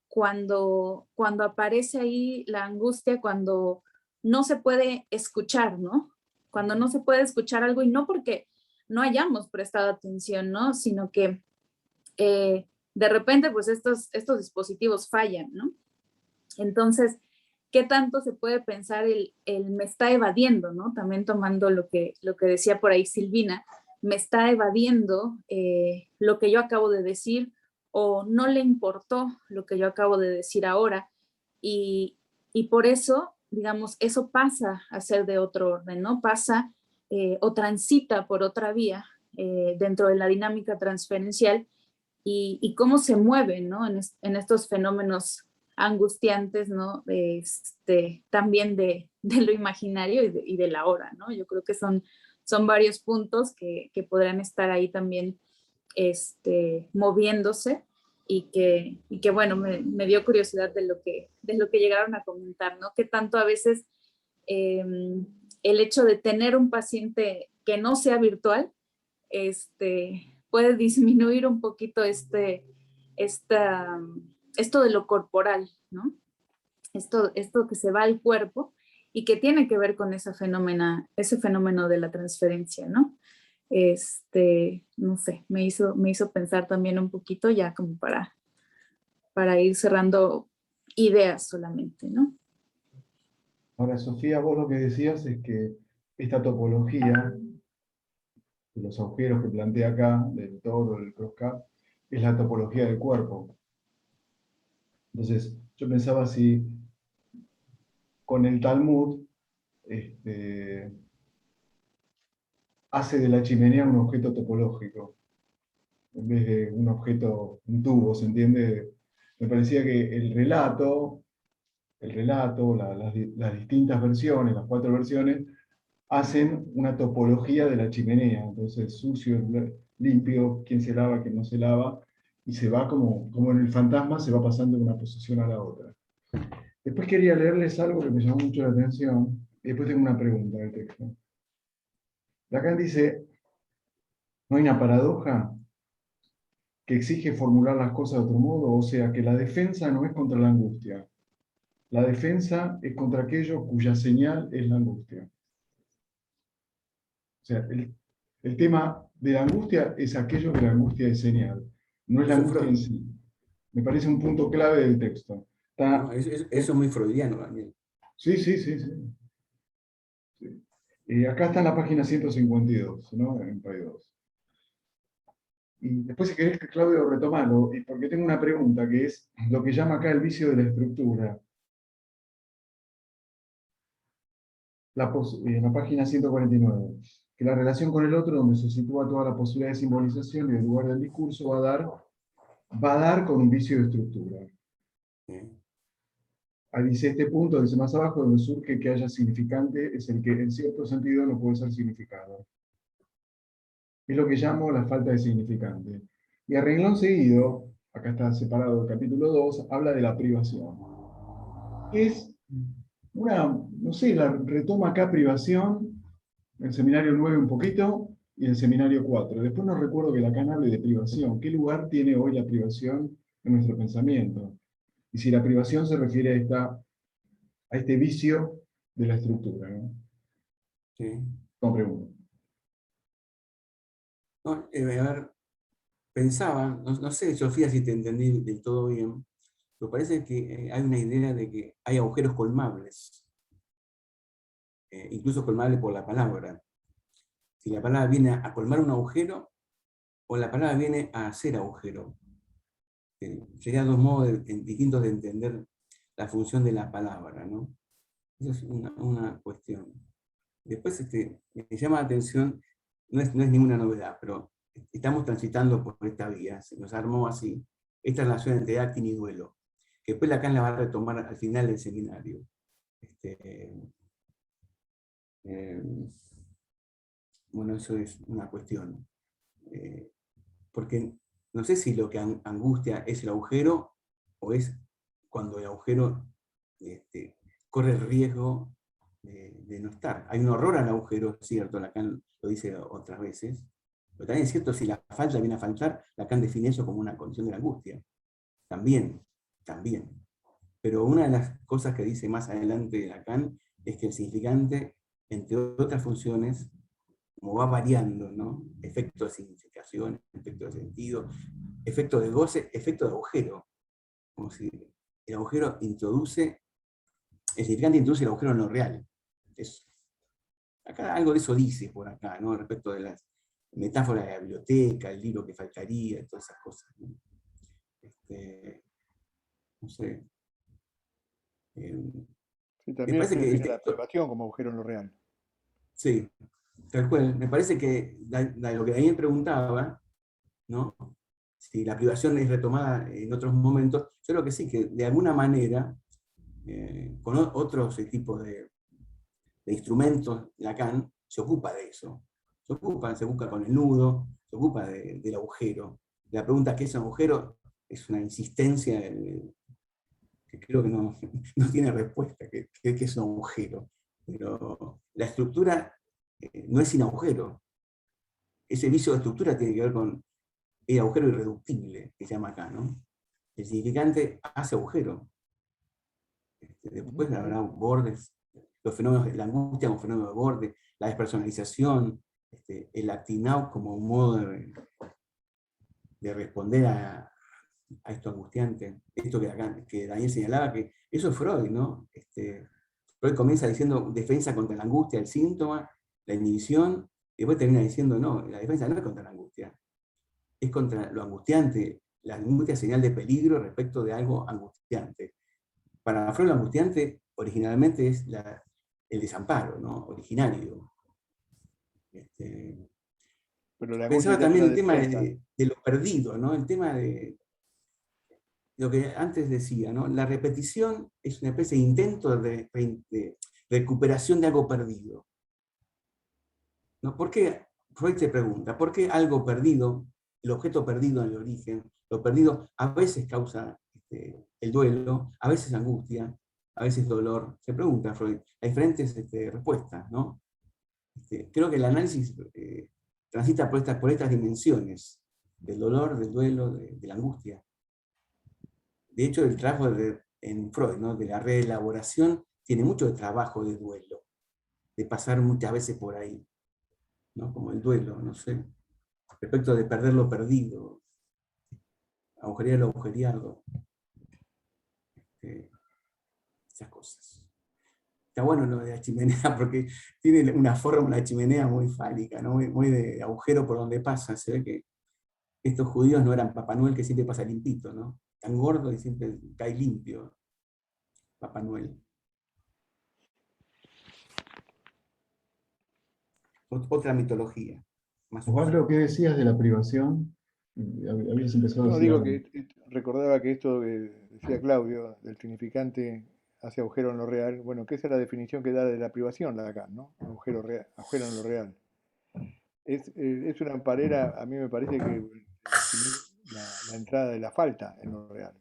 D: cuando aparece ahí la angustia, cuando no se puede escuchar, ¿no? Cuando no se puede escuchar algo, y no porque no hayamos prestado atención, ¿no? Sino que de repente, pues estos dispositivos fallan, ¿no? Entonces, ¿qué tanto se puede pensar el me está evadiendo, ¿no? También tomando lo que decía por ahí Silvina, me está evadiendo lo que yo acabo de decir, o no le importó lo que yo acabo de decir ahora, y por eso, digamos, eso pasa a ser de otro orden, ¿no? Pasa o transita por otra vía dentro de la dinámica transferencial, y cómo se mueve, ¿no? En estos fenómenos angustiantes, ¿no? También de lo imaginario y de la hora, ¿no? Yo creo que son varios puntos que podrán estar ahí también moviéndose, y que bueno, me dio curiosidad de lo que llegaron a comentar, ¿no? Que tanto a veces el hecho de tener un paciente que no sea virtual, puede disminuir un poquito esto de lo corporal, ¿no? Esto que se va al cuerpo y que tiene que ver con ese fenómeno de la transferencia, ¿no? No sé, me hizo pensar también un poquito, ya como para ir cerrando ideas solamente, ¿no?
C: Ahora, Sofía, vos lo que decías es que esta topología de los agujeros que plantea acá, del toro, del crosscut, es la topología del cuerpo. Entonces, yo pensaba si con el Talmud hace de la chimenea un objeto topológico, en vez de un objeto, un tubo, ¿se entiende? Me parecía que el relato, las distintas versiones, las 4 versiones, hacen una topología de la chimenea. Entonces, sucio, limpio, quién se lava, quién no se lava, y se va como en el fantasma, se va pasando de una posición a la otra. Después quería leerles algo que me llamó mucho la atención, y después tengo una pregunta del texto. Lacan dice, no hay una paradoja que exige formular las cosas de otro modo, o sea, que la defensa no es contra la angustia. La defensa es contra aquello cuya señal es la angustia. O sea, El tema de la angustia es aquello que la angustia es señal, no es la
B: Eso
C: angustia en
B: Freud.
C: sí. Me parece un punto clave del texto. Está,
B: ¿No? Eso es muy freudiano, Daniel.
C: sí. Acá está en la página 152, ¿no? En PAI 2. Y después, si querés, Claudio, retomalo, porque tengo una pregunta, que es lo que llama acá el vicio de la estructura. En la página 149, que la relación con el otro, donde se sitúa toda la posibilidad de simbolización y el lugar del discurso, va a dar con un vicio de estructura. Ahí dice este punto, dice más abajo, donde surge que haya significante, es el que en cierto sentido no puede ser significado. Es lo que llamo la falta de significante. Y a renglón seguido, acá está separado el capítulo 2, habla de la privación. Es no sé, la retoma acá privación, el seminario 9 un poquito, y el seminario 4. Después no recuerdo que Lacan hable de privación. ¿Qué lugar tiene hoy la privación en nuestro pensamiento? Y si la privación se refiere a este vicio de la estructura, ¿no?
B: Sí.
C: Como pregunta.
B: No, a ver, pensaba, no sé, Sofía, si te entendí del todo bien, pero parece que hay una idea de que hay agujeros colmables, incluso colmables por la palabra. Si la palabra viene a colmar un agujero, o la palabra viene a hacer agujero. Serían dos modos distintos de entender la función de la palabra, ¿no? Esa es una cuestión. Después me llama la atención, no es ninguna novedad, pero estamos transitando por esta vía, se nos armó así, esta relación entre acting y duelo, que después Lacan la va a retomar al final del seminario. Bueno, eso es una cuestión. Porque no sé si lo que angustia es el agujero, o es cuando el agujero corre el riesgo de no estar. Hay un horror al agujero, es cierto, Lacan lo dice otras veces, pero también es cierto, si la falta viene a faltar, Lacan define eso como una condición de la angustia. También. Pero una de las cosas que dice más adelante Lacan es que el significante, entre otras funciones, como va variando, ¿no? Efecto de significación, efecto de sentido, efecto de goce, efecto de agujero. Como si el agujero introduce, el significante introduce el agujero en lo real. Acá algo de eso dice por acá, ¿no? Respecto de las metáforas de la biblioteca, el libro que faltaría, todas esas cosas, ¿no? No sé.
K: Sí, también
B: parece que
K: define la privación como agujero en lo real.
B: Sí, tal cual. Me parece que lo que Daniel preguntaba, ¿no? Si la privación es retomada en otros momentos, yo creo que sí, que de alguna manera, con otros tipos de instrumentos, Lacan se ocupa de eso. Se busca con el nudo, se ocupa del agujero. La pregunta ¿qué es un agujero? Es una insistencia que creo que no tiene respuesta, que es un agujero. Pero la estructura no es sin agujero. Ese vicio de estructura tiene que ver con el agujero irreductible, que se llama acá, ¿no? El significante hace agujero. Después habrá bordes, los fenómenos de la angustia como fenómeno de borde, la despersonalización, el acting out como un modo de responder a esto angustiante. Esto que Daniel señalaba, que eso es Freud, ¿no? Freud comienza diciendo defensa contra la angustia, el síntoma, la inhibición, y después termina diciendo, no, la defensa no es contra la angustia, es contra lo angustiante. La angustia es señal de peligro respecto de algo angustiante. Para Freud lo angustiante originalmente es el desamparo, ¿no? Originario.
K: Pero la
B: Pensaba
K: angustia
B: también
K: es
B: el tema
K: defensa.
B: de lo perdido, ¿no? El tema de lo que antes decía, ¿no? La repetición es una especie de intento de recuperación de algo perdido. ¿No? ¿Por qué? Freud se pregunta, ¿por qué algo perdido, el objeto perdido en el origen, lo perdido a veces causa el duelo, a veces angustia, a veces dolor? Se pregunta Freud. Hay diferentes respuestas, ¿no? Creo que el análisis transita por estas dimensiones, del dolor, del duelo, de la angustia. De hecho, el trabajo en Freud, ¿no? De la reelaboración, tiene mucho de trabajo de duelo, de pasar muchas veces por ahí. ¿no? Como el duelo, no sé, respecto de perder lo perdido, agujerear lo agujereado, esas cosas. Está bueno lo de la chimenea porque tiene una forma, una chimenea muy fálica, ¿no? Muy de agujero por donde pasa. Se ve que estos judíos no eran Papá Noel que siempre pasa limpito, ¿no? Tan gordo y siempre cae limpio Papá Noel. Otra mitología.
C: Osvaldo, ¿qué decías de la privación? Habías empezado a
K: No,
C: decir
K: digo
C: algo.
K: que recordaba que esto que decía Claudio, del significante hace agujero en lo real, bueno, que esa es la definición que da de la privación la de acá, ¿no? Agujero, agujero en lo real. Es una parera, a mí me parece que definir la entrada de la falta en lo real,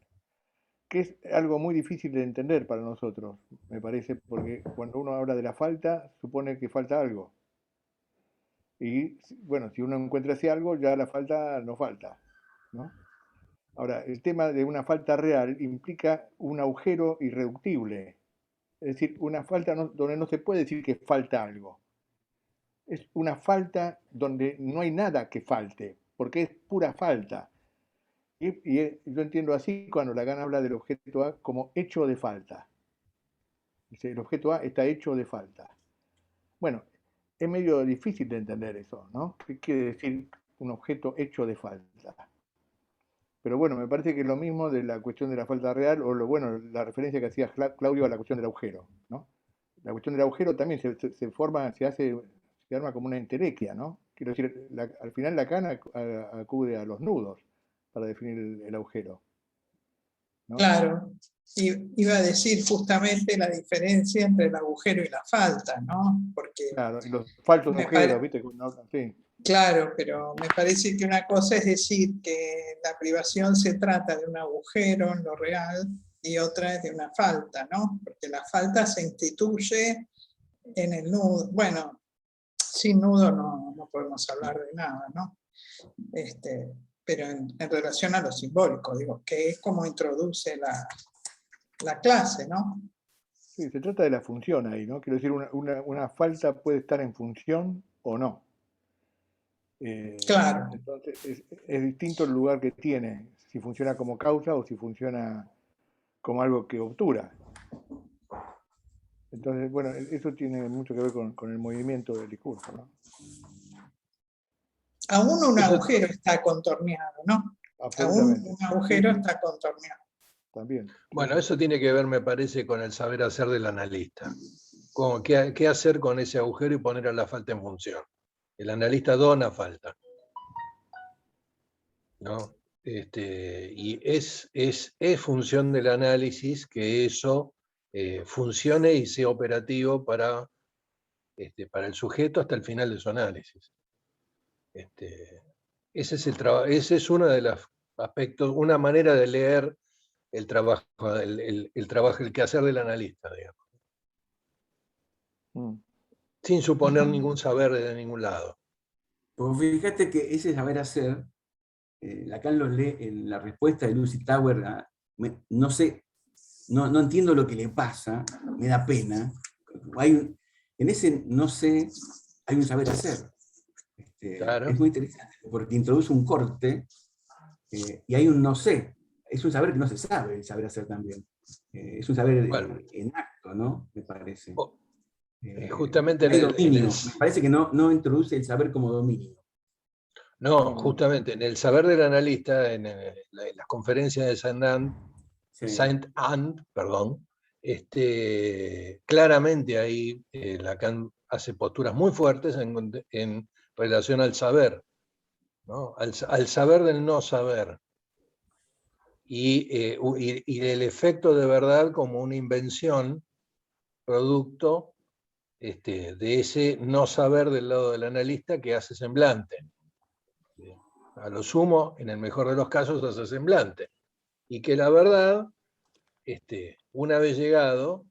K: que es algo muy difícil de entender para nosotros, me parece, porque cuando uno habla de la falta, supone que falta algo. Y bueno, si uno encuentra ese algo, ya la falta no falta, ¿no? Ahora, el tema de una falta real implica un agujero irreductible, es decir, una falta donde no se puede decir que falta algo. Es una falta donde no hay nada que falte, porque es pura falta. Y yo entiendo así cuando Lacan habla del objeto A como hecho de falta. Dice, el objeto A está hecho de falta. Bueno, es medio difícil de entender eso, ¿no? ¿Qué quiere decir un objeto hecho de falta? Pero bueno, me parece que es lo mismo de la cuestión de la falta real, o la referencia que hacía Claudio a la cuestión del agujero, ¿no? La cuestión del agujero también se forma, se arma como una entelequia, ¿no? Quiero decir, al final Lacan acude a los nudos para definir el agujero, ¿no?
H: Claro, iba a decir justamente la diferencia entre el agujero y la falta, ¿no? Porque
K: claro, y los falsos
H: me
K: agujeros, ¿viste? No, sí.
H: Claro, pero me parece que una cosa es decir que la privación se trata de un agujero en lo real y otra es de una falta, ¿no? Porque la falta se instituye en el nudo. Bueno, sin nudo no podemos hablar de nada, ¿no? Pero en relación a lo simbólico, digo, que es como introduce la clase, ¿no?
K: Sí, se trata de la función ahí, ¿no? Quiero decir, una falta puede estar en función o no.
H: Claro.
K: Entonces, es distinto el lugar que tiene, si funciona como causa o si funciona como algo que obtura. Entonces, bueno, eso tiene mucho que ver con el movimiento del discurso, ¿no?
H: Aún un agujero está contorneado, ¿no? Aún un agujero está contorneado.
K: También.
L: Bueno, eso tiene que ver, me parece, con el saber hacer del analista. ¿Qué hacer con ese agujero y poner a la falta en función? El analista dona falta, ¿no? Y es función del análisis que eso funcione y sea operativo para el sujeto hasta el final de su análisis. Ese es uno de los aspectos, una manera de leer el trabajo, el quehacer del analista, digamos. Sin suponer ningún saber de ningún lado.
B: Porque fíjate que ese saber hacer, Lacan lo lee en la respuesta de Lucy Tower, no sé, no entiendo lo que le pasa, me da pena. En ese no sé, hay un saber hacer.
L: Claro.
B: Es muy interesante, porque introduce un corte y hay un no sé. Es un saber que no se sabe, el saber hacer también. Es un saber en acto, ¿no? Me parece.
L: Justamente
B: me parece que no introduce el saber como dominio.
L: No, justamente en el saber del analista, en las conferencias de Saint-Anne, claramente ahí Lacan hace posturas muy fuertes en relación al saber, ¿no? Al saber del no saber. Y el efecto de verdad como una invención, producto de ese no saber del lado del analista que hace semblante. A lo sumo, en el mejor de los casos, hace semblante. Y que la verdad, una vez llegado,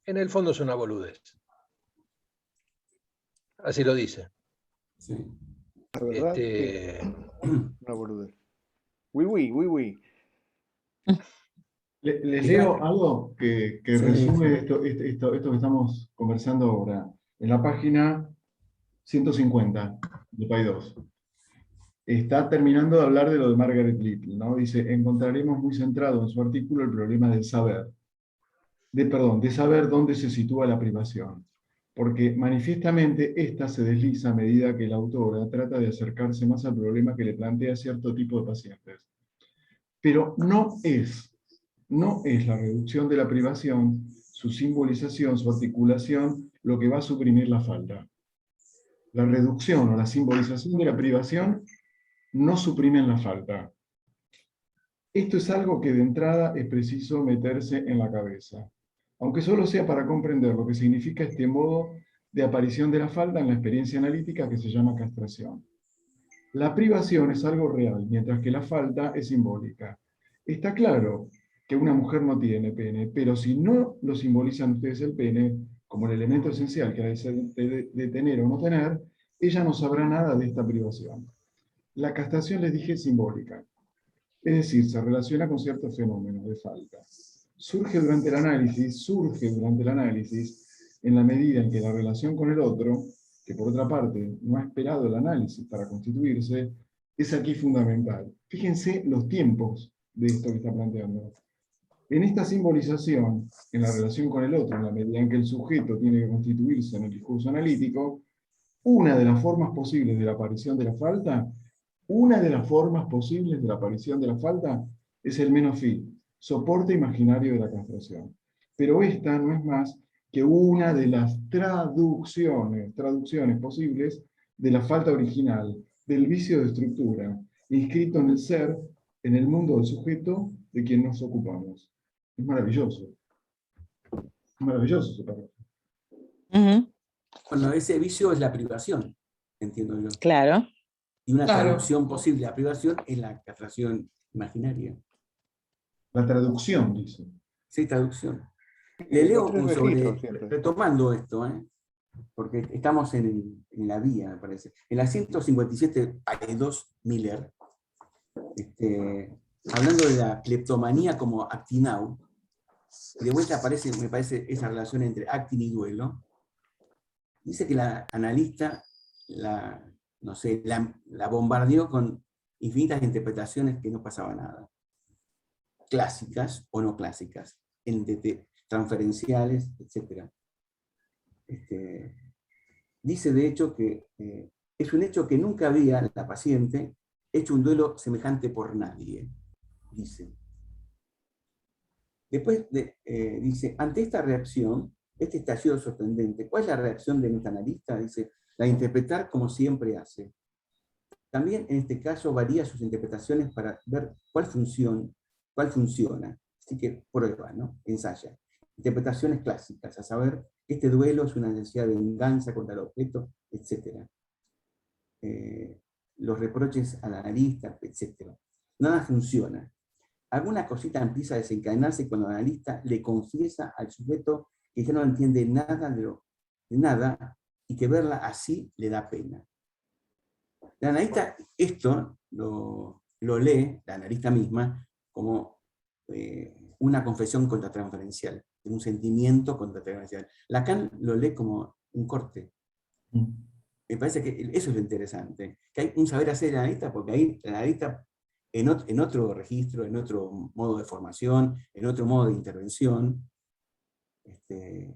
L: en el fondo es una boludez. Así lo dice.
B: Sí.
K: La verdad, una boludez. Oui.
C: Les leo algo que resume esto que estamos conversando ahora. En la página 150, de Paidós. Está terminando de hablar de lo de Margaret Little, ¿no? Dice, encontraremos muy centrado en su artículo el problema del saber. De saber dónde se sitúa la privación. Porque manifiestamente esta se desliza a medida que la autora trata de acercarse más al problema que le plantea cierto tipo de pacientes. Pero no es la reducción de la privación, su simbolización, su articulación, lo que va a suprimir la falta. La reducción o la simbolización de la privación no suprimen la falta. Esto es algo que de entrada es preciso meterse en la cabeza, aunque solo sea para comprender lo que significa este modo de aparición de la falta en la experiencia analítica que se llama castración. La privación es algo real, mientras que la falta es simbólica. Está claro que una mujer no tiene pene, pero si no lo simbolizan ustedes el pene como el elemento esencial que ha de tener o no tener, ella no sabrá nada de esta privación. La castración, les dije, es simbólica. Es decir, se relaciona con ciertos fenómenos de falta. Surge durante el análisis en la medida en que la relación con el otro, que por otra parte no ha esperado el análisis para constituirse, es aquí fundamental. Fíjense los tiempos de esto que está planteando. En esta simbolización, en la relación con el otro, en la medida en que el sujeto tiene que constituirse en el discurso analítico, una de las formas posibles de la aparición de la falta es el menofí, soporte imaginario de la castración. Pero esta no es más que una de las traducciones posibles de la falta original, del vicio de estructura, inscrito en el ser, en el mundo del sujeto de quien nos ocupamos. Es maravilloso. Es maravilloso ese párrafo.
B: Bueno, ese vicio es la privación, entiendo yo.
E: Claro.
B: Y una traducción posible a privación es la castración imaginaria.
C: La traducción, dice.
B: Sí, traducción. Le leo sobre,
K: siempre.
B: retomando esto, porque estamos en la vía, me parece. En la 157, Paidós Miller, hablando de la cleptomanía como actinau, de vuelta aparece, me parece, esa relación entre actin y duelo. Dice que la analista la bombardeó con infinitas interpretaciones que no pasaba nada. Clásicas o no clásicas, transferenciales, etc. Dice de hecho que es un hecho que nunca había la paciente hecho un duelo semejante por nadie, dice. Después dice, ante esta reacción, este estallido sorprendente, ¿cuál es la reacción de nuestra analista? Dice, la de interpretar como siempre hace. También en este caso varía sus interpretaciones para ver cuál funciona. Así que prueba, ¿no? Ensaya. Interpretaciones clásicas, a saber, este duelo es una necesidad de venganza contra el objeto, etc. Los reproches al analista, etc. Nada funciona. Alguna cosita empieza a desencadenarse cuando el analista le confiesa al sujeto que ya no entiende nada de nada y que verla así le da pena. La analista esto lo lee, la analista misma, como una confesión contratransferencial, un sentimiento contratransferencial. Lacan lo lee como un corte. Me parece que eso es lo interesante, que hay un saber hacer del analista, porque ahí el analista en otro registro, en otro modo de formación, en otro modo de intervención, que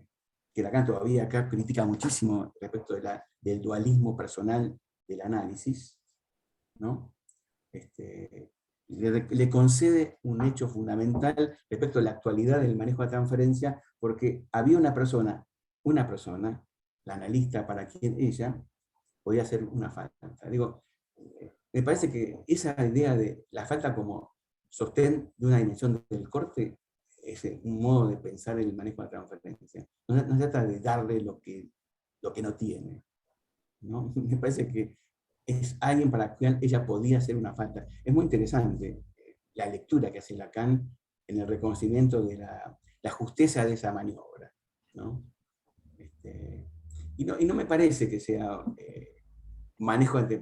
B: Lacan todavía acá critica muchísimo respecto del dualismo personal del análisis, ¿no? Le concede un hecho fundamental respecto a la actualidad del manejo de transferencia, porque había una persona, la analista para quien ella podía hacer una falta. Digo, me parece que esa idea de la falta como sostén de una dimensión del corte es un modo de pensar el manejo de la transferencia. No se trata de darle lo que no tiene, ¿no? Me parece que es alguien para quien ella podía hacer una falta. Es muy interesante la lectura que hace Lacan en el reconocimiento de la justeza de esa maniobra, ¿no? Y no me parece que sea manejo de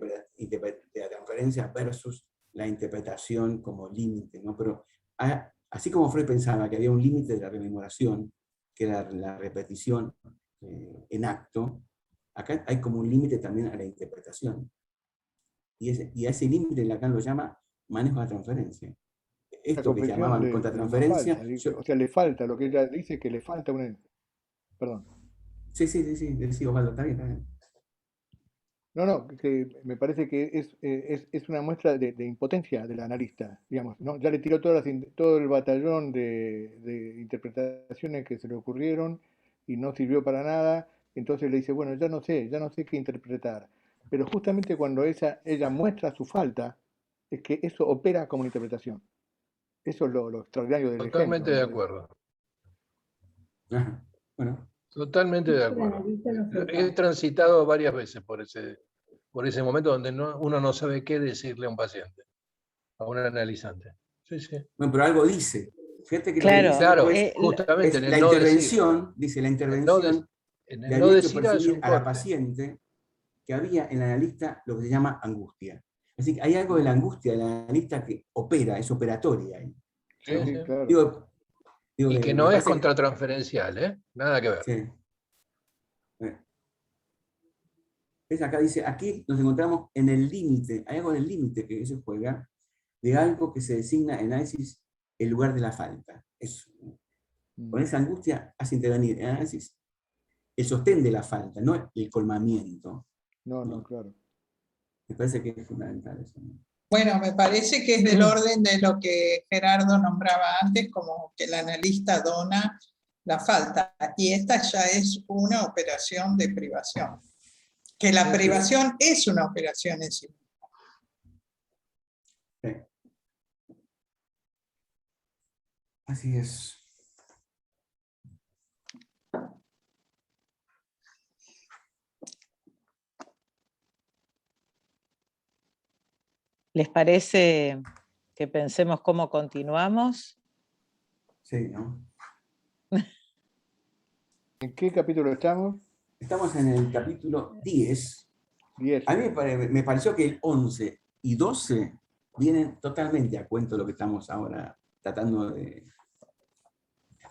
B: la transferencia versus la interpretación como límite, ¿no? Pero así como Freud pensaba que había un límite de la rememoración, que era la repetición en acto, acá hay como un límite también a la interpretación. Y a ese límite Lacan lo llama manejo de la transferencia. Esto que llamaban contratransferencia.
K: O sea, le falta, lo que ella dice es que le falta una... Perdón.
B: Sí, Osvaldo, está bien.
K: No, que me parece que es una muestra de impotencia del analista, digamos, ¿no? Ya le tiró todo el batallón de interpretaciones que se le ocurrieron y no sirvió para nada, entonces le dice, bueno, ya no sé qué interpretar. Pero justamente cuando ella muestra su falta, es que eso opera como una interpretación. Eso es lo extraordinario del
L: Totalmente
K: ejemplo,
L: de acuerdo.
B: Ajá. Bueno.
L: Totalmente de acuerdo. He transitado varias veces por ese momento donde uno no sabe qué decirle a un paciente, a un analizante. Sí.
B: Bueno, pero algo dice. Fíjate que
L: claro,
B: es,
L: justamente en el
B: la
L: no
B: intervención,
L: decir.
B: dice la intervención,
L: En
B: le
L: el no
B: había hecho
L: decir hace
B: percibir
L: un
B: a la
L: corte.
B: paciente que había en el analista lo que se llama angustia. Así que hay algo de la angustia del analista que opera, es operatoria ahí.
L: Sí,
K: claro.
B: Digo,
L: y que no es contratransferencial, ¿eh? Nada que ver.
B: Sí. ¿Ves? Acá dice, aquí nos encontramos en el límite, hay algo en el límite que se juega de algo que se designa en análisis el lugar de la falta. Eso. Con esa angustia hace intervenir en análisis el sostén de la falta, no el colmamiento.
K: No, claro.
B: Me parece que es fundamental eso, ¿no?
H: Bueno, me parece que es del orden de lo que Gerardo nombraba antes, como que el analista dona la falta. Y esta ya es una operación de privación. Que la privación es una operación en sí misma.
B: Sí. Así es.
E: ¿Les parece que pensemos cómo continuamos?
B: Sí, ¿no?
K: ¿En qué capítulo estamos?
B: Estamos en el capítulo 10.
K: 10.
B: A mí me pareció que el 11 y 12 vienen totalmente a cuento de lo que estamos ahora tratando de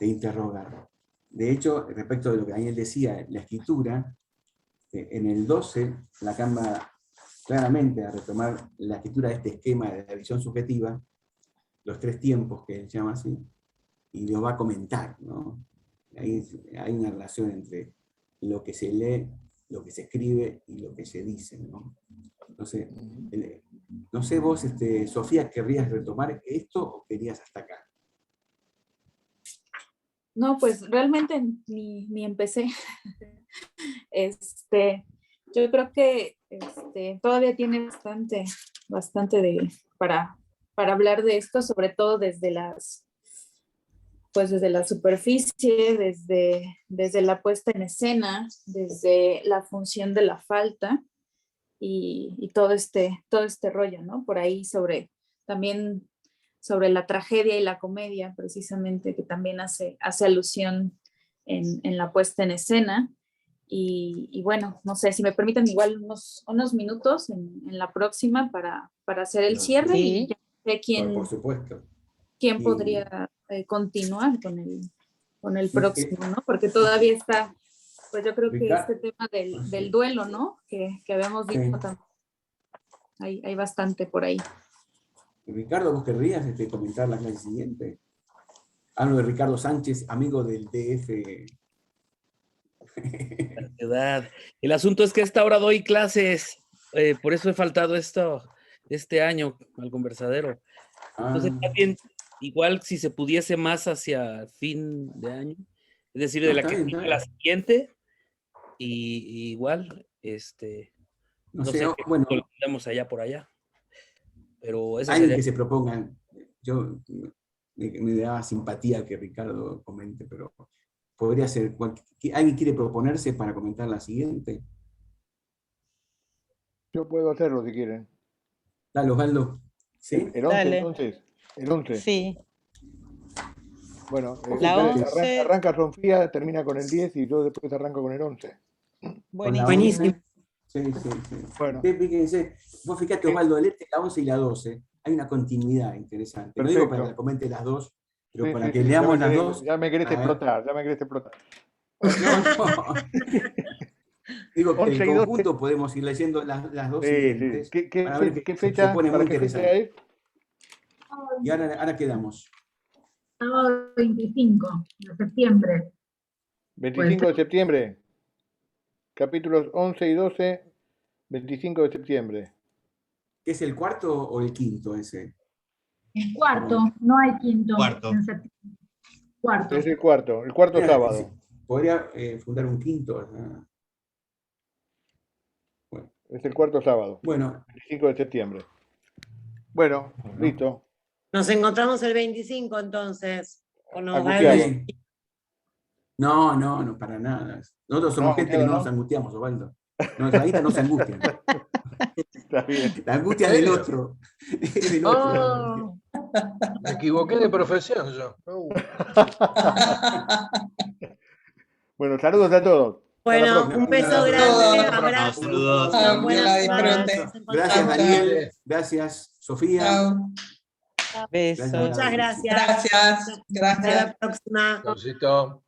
B: interrogar. De hecho, respecto de lo que Daniel decía, la escritura, en el 12, Lacan va claramente a retomar la escritura de este esquema de la visión subjetiva, los 3 tiempos que él llama así, y lo va a comentar, ¿no? Ahí hay una relación entre lo que se lee, lo que se escribe y lo que se dice, ¿no? Entonces, no sé vos, Sofía, ¿querrías retomar esto o querías hasta acá?
D: No, pues realmente ni empecé. Yo creo que todavía tiene bastante para hablar de esto, sobre todo desde la superficie, desde la puesta en escena, desde la función de la falta y todo este rollo, ¿no? Por ahí también sobre la tragedia y la comedia, precisamente, que también hace alusión en la puesta en escena. Y bueno, no sé, si me permiten igual unos minutos en la próxima para hacer el cierre,
E: sí.
D: Y ya sé
B: Por supuesto.
D: quién podría continuar con el próximo, ¿no? Porque todavía está, pues yo creo que este tema del duelo, ¿no? Que habíamos visto también. Hay bastante por ahí.
B: Ricardo, ¿vos querrías comentar la clase siguiente? Hablo de Ricardo Sánchez, amigo del DF.
M: La ciudad. El asunto es que a esta hora doy clases, por eso he faltado este año al conversadero. Entonces, también, igual si se pudiese más hacia fin de año, es decir, de la que sigue la siguiente, y igual, no sé,
B: bueno,
M: lo olvidamos allá por allá. Pero eso
B: alguien
M: sería...
B: que se propongan, yo me da simpatía que Ricardo comente, pero podría ser, ¿alguien quiere proponerse para comentar la siguiente?
K: Yo puedo hacerlo si quieren.
B: Dale, Osvaldo. ¿Sí?
K: El 11
E: Dale.
K: entonces. El 11.
E: Sí.
K: Bueno,
E: La 11...
K: arranca Sofía, termina con el 10 y yo después arranco con el 11.
E: Buenísimo.
B: Sí.
K: Bueno.
B: Fíjense, vos fíjate, Osvaldo, la 11 y la 12, hay una continuidad interesante.
K: Perfecto.
B: No digo para que la comente las dos, pero
K: Sí,
B: para que leamos las dos.
K: Ya me querés explotar.
B: No. Digo,
K: 11
B: en
K: y 12.
B: conjunto podemos ir leyendo las dos
K: Sí, sí.
B: siguientes.
K: ¿Qué
B: para ver que
K: fecha?
B: se pone muy
K: ¿Para qué fecha
B: interesante.
K: es?
B: Y ahora quedamos.
N: Sábado 25 de septiembre.
K: 25 de septiembre. Capítulos 11 y 12, 25 de septiembre.
B: ¿Es el cuarto o el quinto ese?
N: El cuarto, no hay quinto.
I: Cuarto.
N: En septiembre. Cuarto.
K: Es el cuarto
B: Mira,
K: sábado.
B: Podría fundar un quinto. Bueno.
K: Es el cuarto sábado.
B: Bueno.
K: 25 de septiembre. Bueno, listo.
A: Nos encontramos el 25 entonces. ¿O nos va
K: Angustiado.
A: el-
B: No, para nada. Nosotros somos gente que no nos angustiamos, Osvaldo. No, ahorita no se angustian.
K: Está bien.
B: La angustia del otro. Es del otro.
L: Me equivoqué de profesión yo.
K: Bueno, saludos a todos.
A: Bueno, un beso grande, abrazo.
I: Saludos.
H: Chao, que la
A: Buenas
H: disfruten.
A: noches.
B: Gracias,
H: Chao,
B: Daniel. Gracias, Sofía.
H: Chao.
E: Besos.
A: Muchas gracias.
H: Gracias.
A: Hasta
H: Gracias.
A: la próxima.
L: Chaucito.